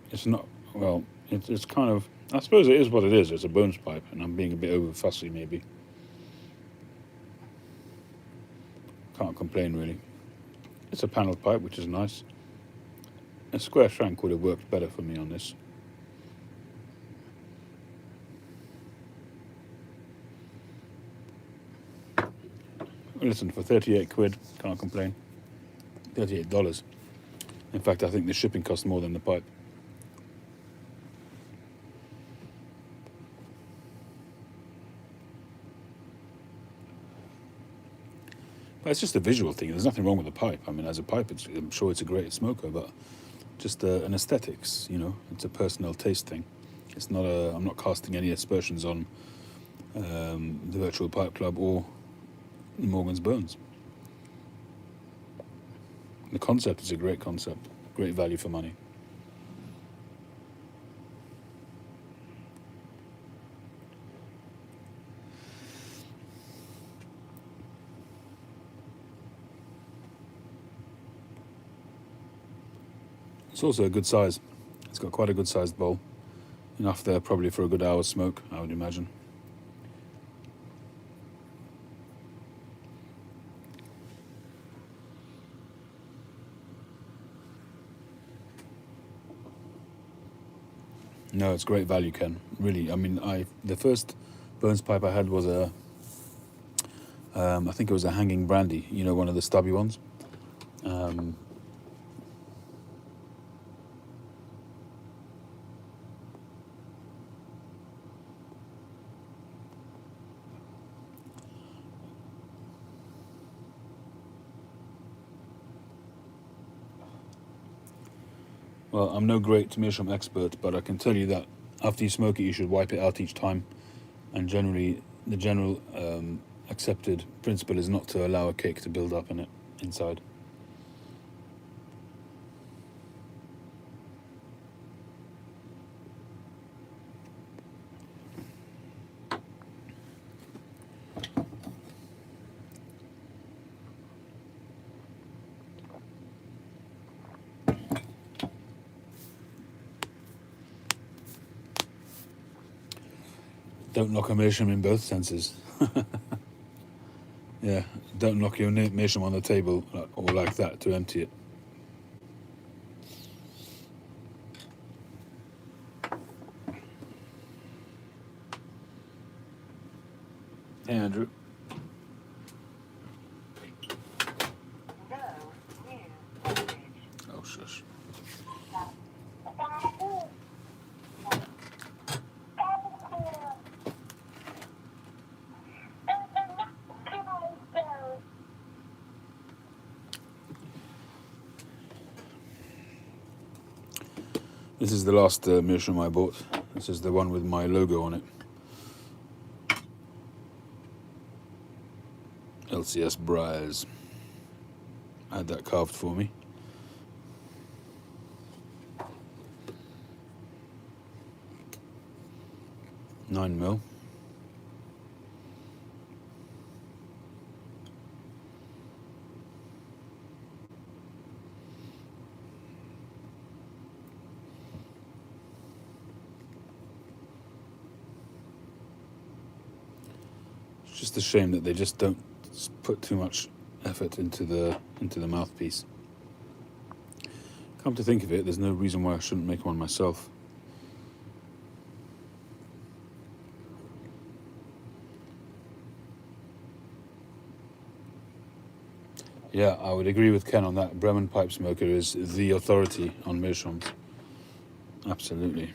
It's not, well, it's kind of, I suppose it is what it is. It's a Bones pipe, and I'm being a bit over fussy maybe. Can't complain really. It's a panelled pipe, which is nice. A square shank would have worked better for me on this. Listen, for 38 quid, can't complain. $38. In fact, I think the shipping costs more than the pipe. But it's just a visual thing. There's nothing wrong with the pipe. I mean, as a pipe, I'm sure it's a great smoker, but just an aesthetics, it's a personal taste thing. It's not I'm not casting any aspersions on the Virtual Pipe Club or Morgan's Bones. The concept is a great concept, great value for money. It's also a good size. It's got quite a good sized bowl. Enough there probably for a good hour's smoke, I would imagine. No, it's great value, Ken. Really, I mean, the first Burns pipe I had was I think it was a hanging brandy. You know, one of the stubby ones. Well, I'm no great meerschaum expert, but I can tell you that after you smoke it, you should wipe it out each time. And generally, the general accepted principle is not to allow a cake to build up in it inside. Don't knock a meerschaum in both senses. Yeah, don't knock your meerschaum on the table or like that to empty it. Hey, Andrew. Oh, shush. This is the last meerschaum I bought. This is the one with my logo on it. LCS Briars. Had that carved for me. Nine mil. It's just a shame that they just don't put too much effort into the mouthpiece. Come to think of it, there's no reason why I shouldn't make one myself. Yeah, I would agree with Ken on that. Bremen Pipe Smoker is the authority on meerschaums. Absolutely.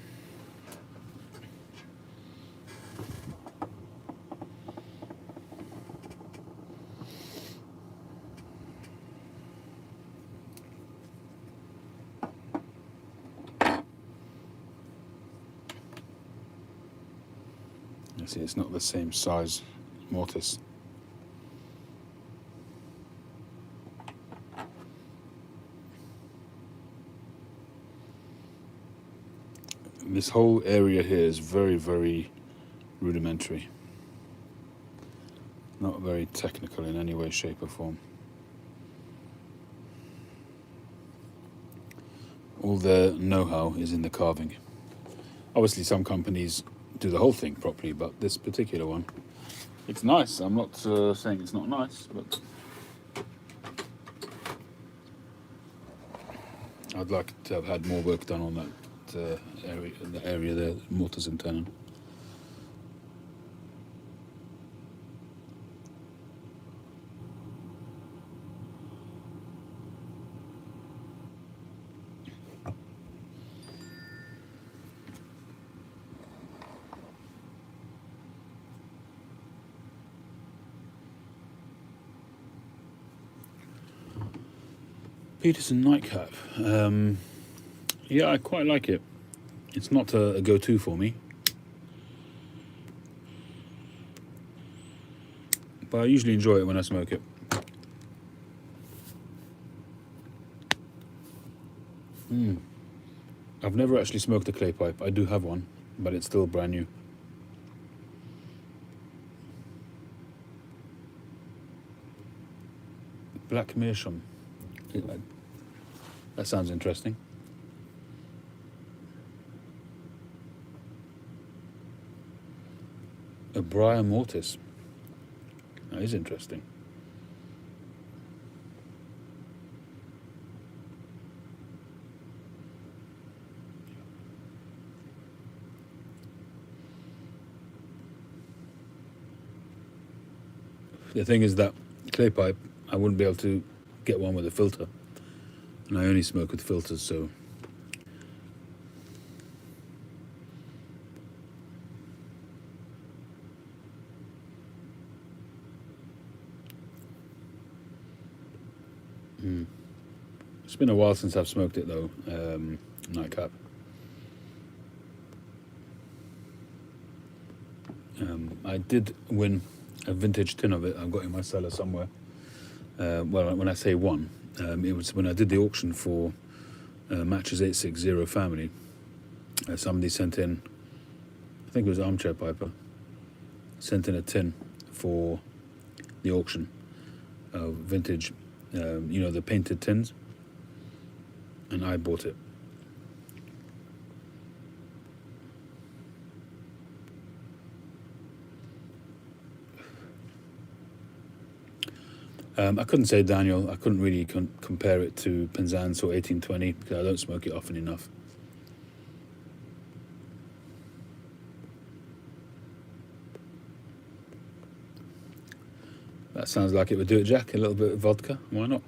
You see, it's not the same size mortise. This whole area here is very, very rudimentary. Not very technical in any way, shape or form. All their know-how is in the carving. Obviously some companies do the whole thing properly, but this particular one, it's nice. I'm not saying it's not nice, but I'd like to have had more work done on that area there, mortise and tenon. Peterson Nightcap. Yeah, I quite like it. It's not a go-to for me, but I usually enjoy it when I smoke it. I've never actually smoked a clay pipe. I do have one, but it's still brand new. Black meerschaum. That sounds interesting. A Briar Mortis. That is interesting. The thing is that clay pipe, I wouldn't be able to get one with a filter. And I only smoke with filters, so... It's been a while since I've smoked it though, Nightcap. I did win a vintage tin of it. I've got it in my cellar somewhere. Well, when I say one, it was when I did the auction for Matches 860 family. Somebody sent in, I think it was Armchair Piper, sent in a tin for the auction. Vintage, the painted tins. And I bought it. I couldn't say, Daniel, I couldn't really compare it to Penzance or 1820 because I don't smoke it often enough. That sounds like it would do it, Jack. A little bit of vodka, why not?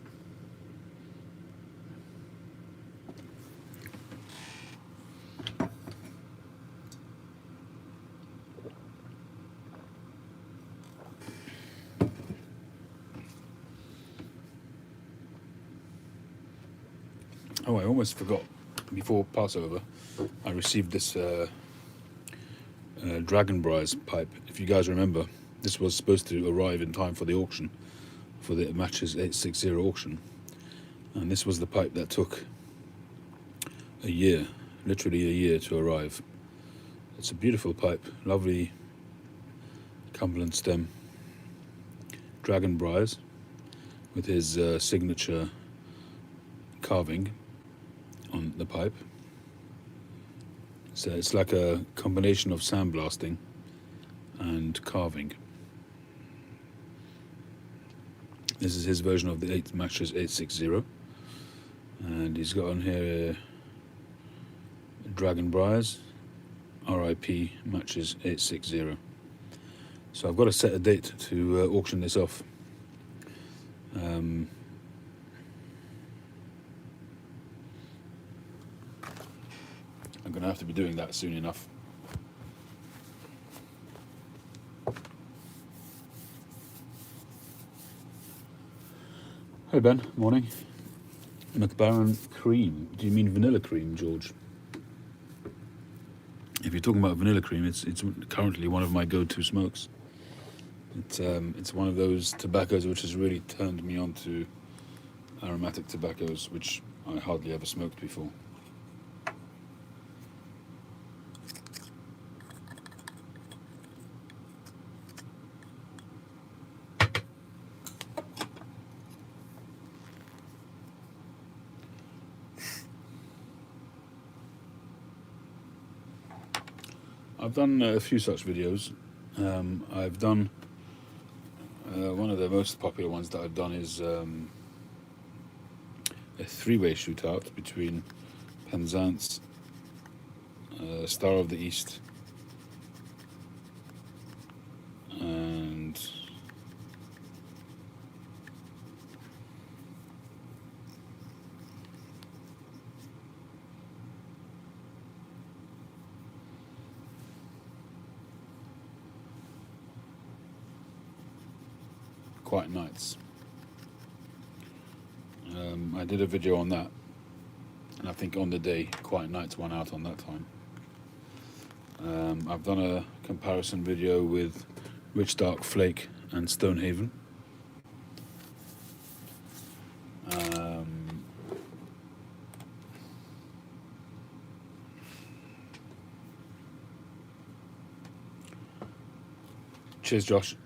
Oh, I almost forgot. Before Passover, I received this Dragonbride pipe. If you guys remember, this was supposed to arrive in time for the auction, for the Matches 860 auction. And this was the pipe that took a year, literally a year to arrive. It's a beautiful pipe, lovely Cumberland stem. Dragonbride with his signature carving on the pipe. So it's like a combination of sandblasting and carving. This is his version of the Matches 860, and he's got on here Dragonbride, RIP Matches 860. So I've got to set a date to auction this off. I'm going to have to be doing that soon enough. Hey Ben, morning. McBaron cream. Do you mean vanilla cream, George? If you're talking about vanilla cream, it's currently one of my go-to smokes. It's one of those tobaccos which has really turned me on to aromatic tobaccos, which I hardly ever smoked before. I've done a few such videos. I've done one of the most popular ones that I've done is a three-way shootout between Penzance, Star of the East, and Quiet Nights. I did a video on that, and I think on the day Quiet Nights won out on that time. I've done a comparison video with Rich Dark, Flake and Stonehaven. Cheers, Josh.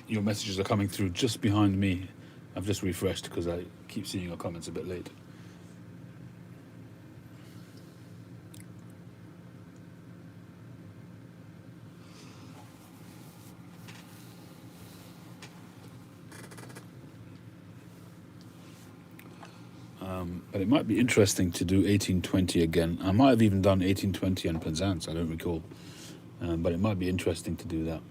Your messages are coming through just behind me. I've just refreshed because I keep seeing your comments a bit late. But it might be interesting to do 1820 again. I might have even done 1820 and Penzance, I don't recall. But it might be interesting to do that.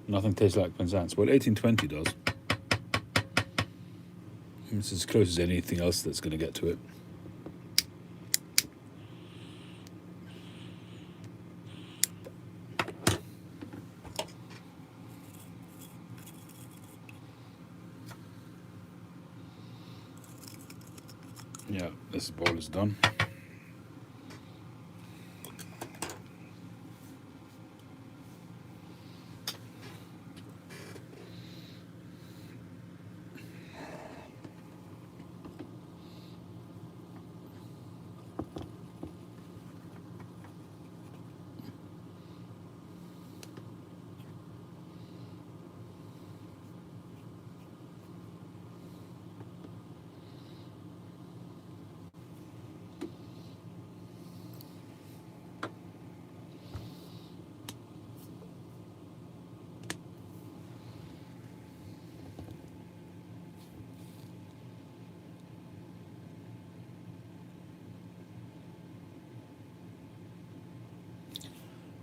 Nothing tastes like Penzance. Well, 1820 does. It's as close as anything else that's going to get to it. Yeah, this bowl is done.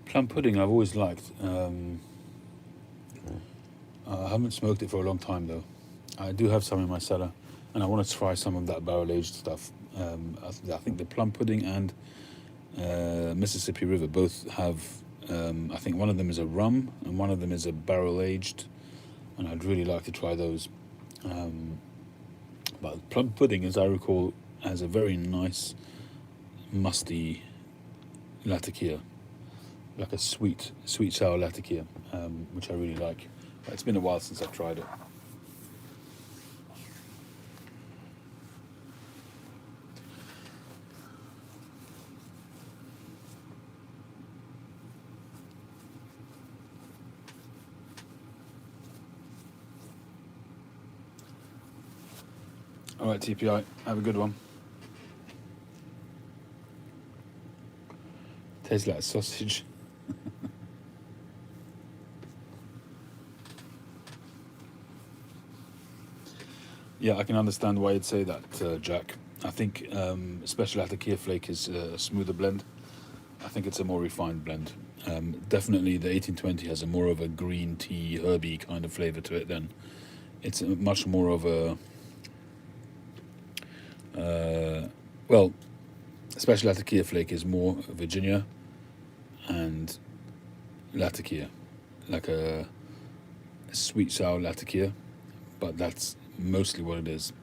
Plum pudding I've always liked. I haven't smoked it for a long time though. I do have some in my cellar, and I want to try some of that barrel-aged stuff. I think the plum pudding and Mississippi River both have, I think one of them is a rum and one of them is a barrel-aged, and I'd really like to try those. But plum pudding, as I recall, has a very nice musty latakia, like a sweet sour latakia, which I really like. But it's been a while since I've tried it. All right, TPI, have a good one. Tastes like sausage. Yeah, I can understand why you'd say that, Jack. I think Special Atakia Flake is a smoother blend. I think it's a more refined blend. Definitely the 1820 has a more of a green tea, herby kind of flavour to it then. It's much more of a... well, Special Latakia Flake is more Virginia and Latakia, like a sweet sour Latakia, but that's mostly what it is.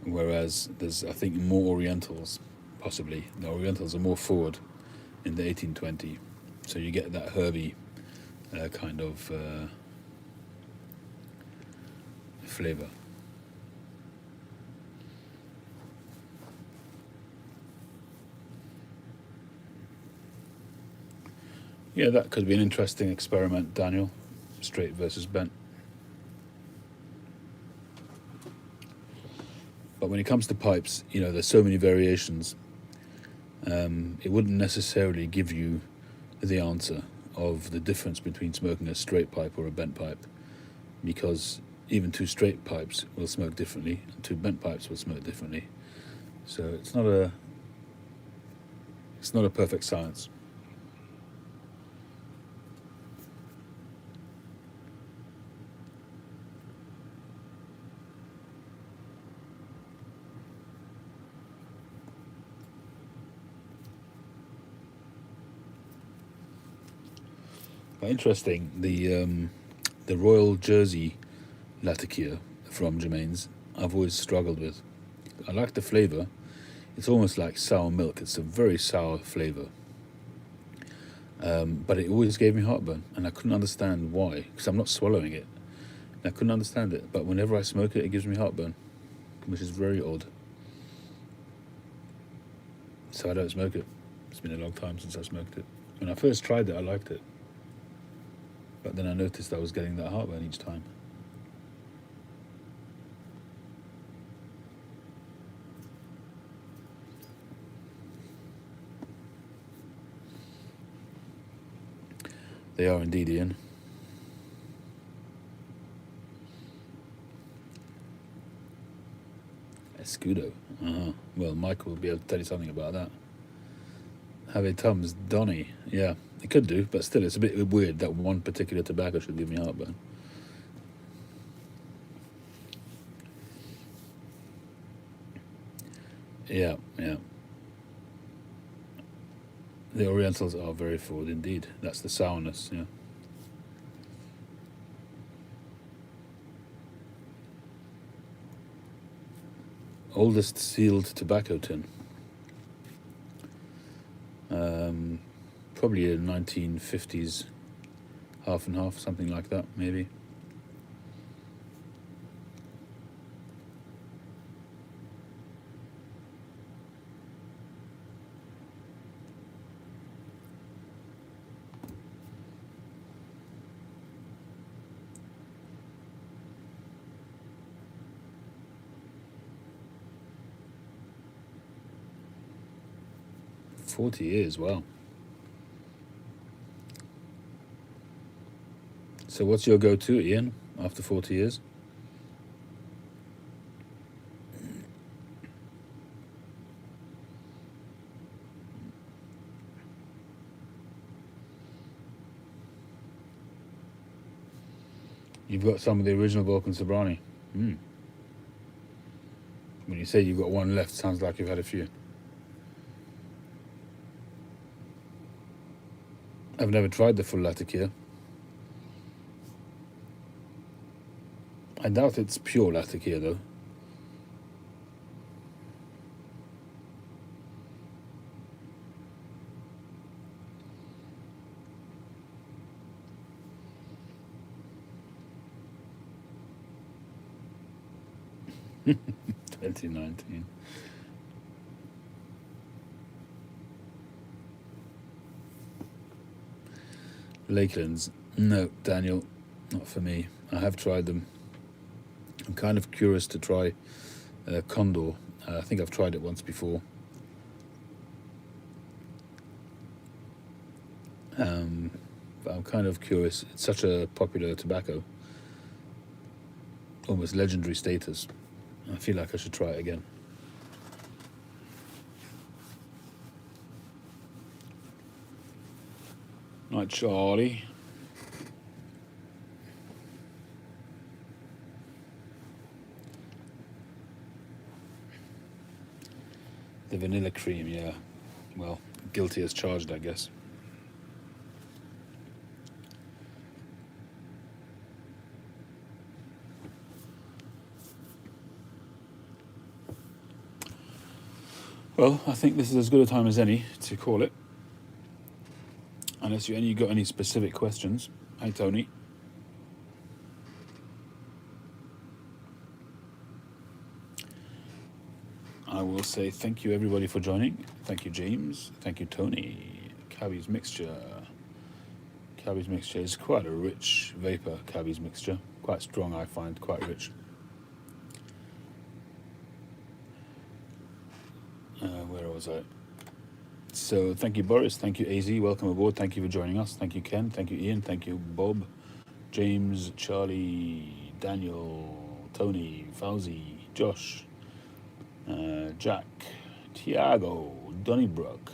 Whereas there's, I think, more Orientals, possibly. The Orientals are more forward in the 1820, so you get that herby kind of flavour. Yeah, that could be an interesting experiment, Daniel. Straight versus bent. But when it comes to pipes, you know, there's so many variations. It wouldn't necessarily give you the answer of the difference between smoking a straight pipe or a bent pipe, because even two straight pipes will smoke differently, and two bent pipes will smoke differently. So it's not a perfect science. But interesting, the Royal Jersey Latakia from Germain's, I've always struggled with. I like the flavour. It's almost like sour milk. It's a very sour flavour. But it always gave me heartburn, and I couldn't understand why, because I'm not swallowing it. I couldn't understand it, but whenever I smoke it, it gives me heartburn, which is very odd. So I don't smoke it. It's been a long time since I smoked it. When I first tried it, I liked it. But then I noticed I was getting that heartburn each time. They are indeed, Ian. Scudo. Well, Michael will be able to tell you something about that. Have Tums, Donny. Yeah, it could do, but still, it's a bit weird that one particular tobacco should give me heartburn. Yeah. The Orientals are very forward indeed. That's the sourness, yeah. Oldest sealed tobacco tin. Probably a 1950s half and half, something like that, maybe. $40 years, wow. So what's your go-to, Ian, after 40 years? You've got some of the original Vulcan Sobrani. When you say you've got one left, sounds like you've had a few. I've never tried the full Latakia. I doubt it's pure Latakia, though. $2019. Lakelands. No, Daniel, not for me. I have tried them. I'm kind of curious to try Condor. I think I've tried it once before. But I'm kind of curious. It's such a popular tobacco. Almost legendary status. I feel like I should try it again. Night, Charlie. The vanilla cream, yeah. Well, guilty as charged, I guess. Well, I think this is as good a time as any to call it. Unless you got any specific questions. Hi, Tony. I will say thank you, everybody, for joining. Thank you, James. Thank you, Tony. Cabby's Mixture. Cabby's Mixture is quite a rich vapor, Cabby's Mixture. Quite strong, I find, quite rich. Where was I? So thank you, Boris. Thank you, AZ. Welcome aboard. Thank you for joining us. Thank you, Ken. Thank you, Ian. Thank you, Bob, James, Charlie, Daniel, Tony, Fauzi, Josh, Jack, Tiago, Donnybrook,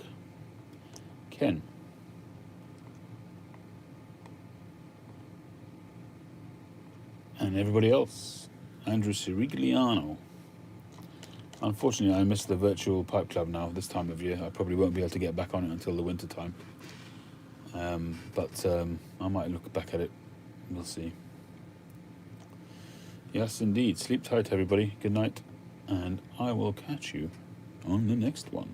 Ken, and everybody else. Andrew Sirigliano. Unfortunately, I missed the virtual pipe club now this time of year. I probably won't be able to get back on it until the winter time. But I might look back at it. We'll see. Yes, indeed. Sleep tight, everybody. Good night. And I will catch you on the next one.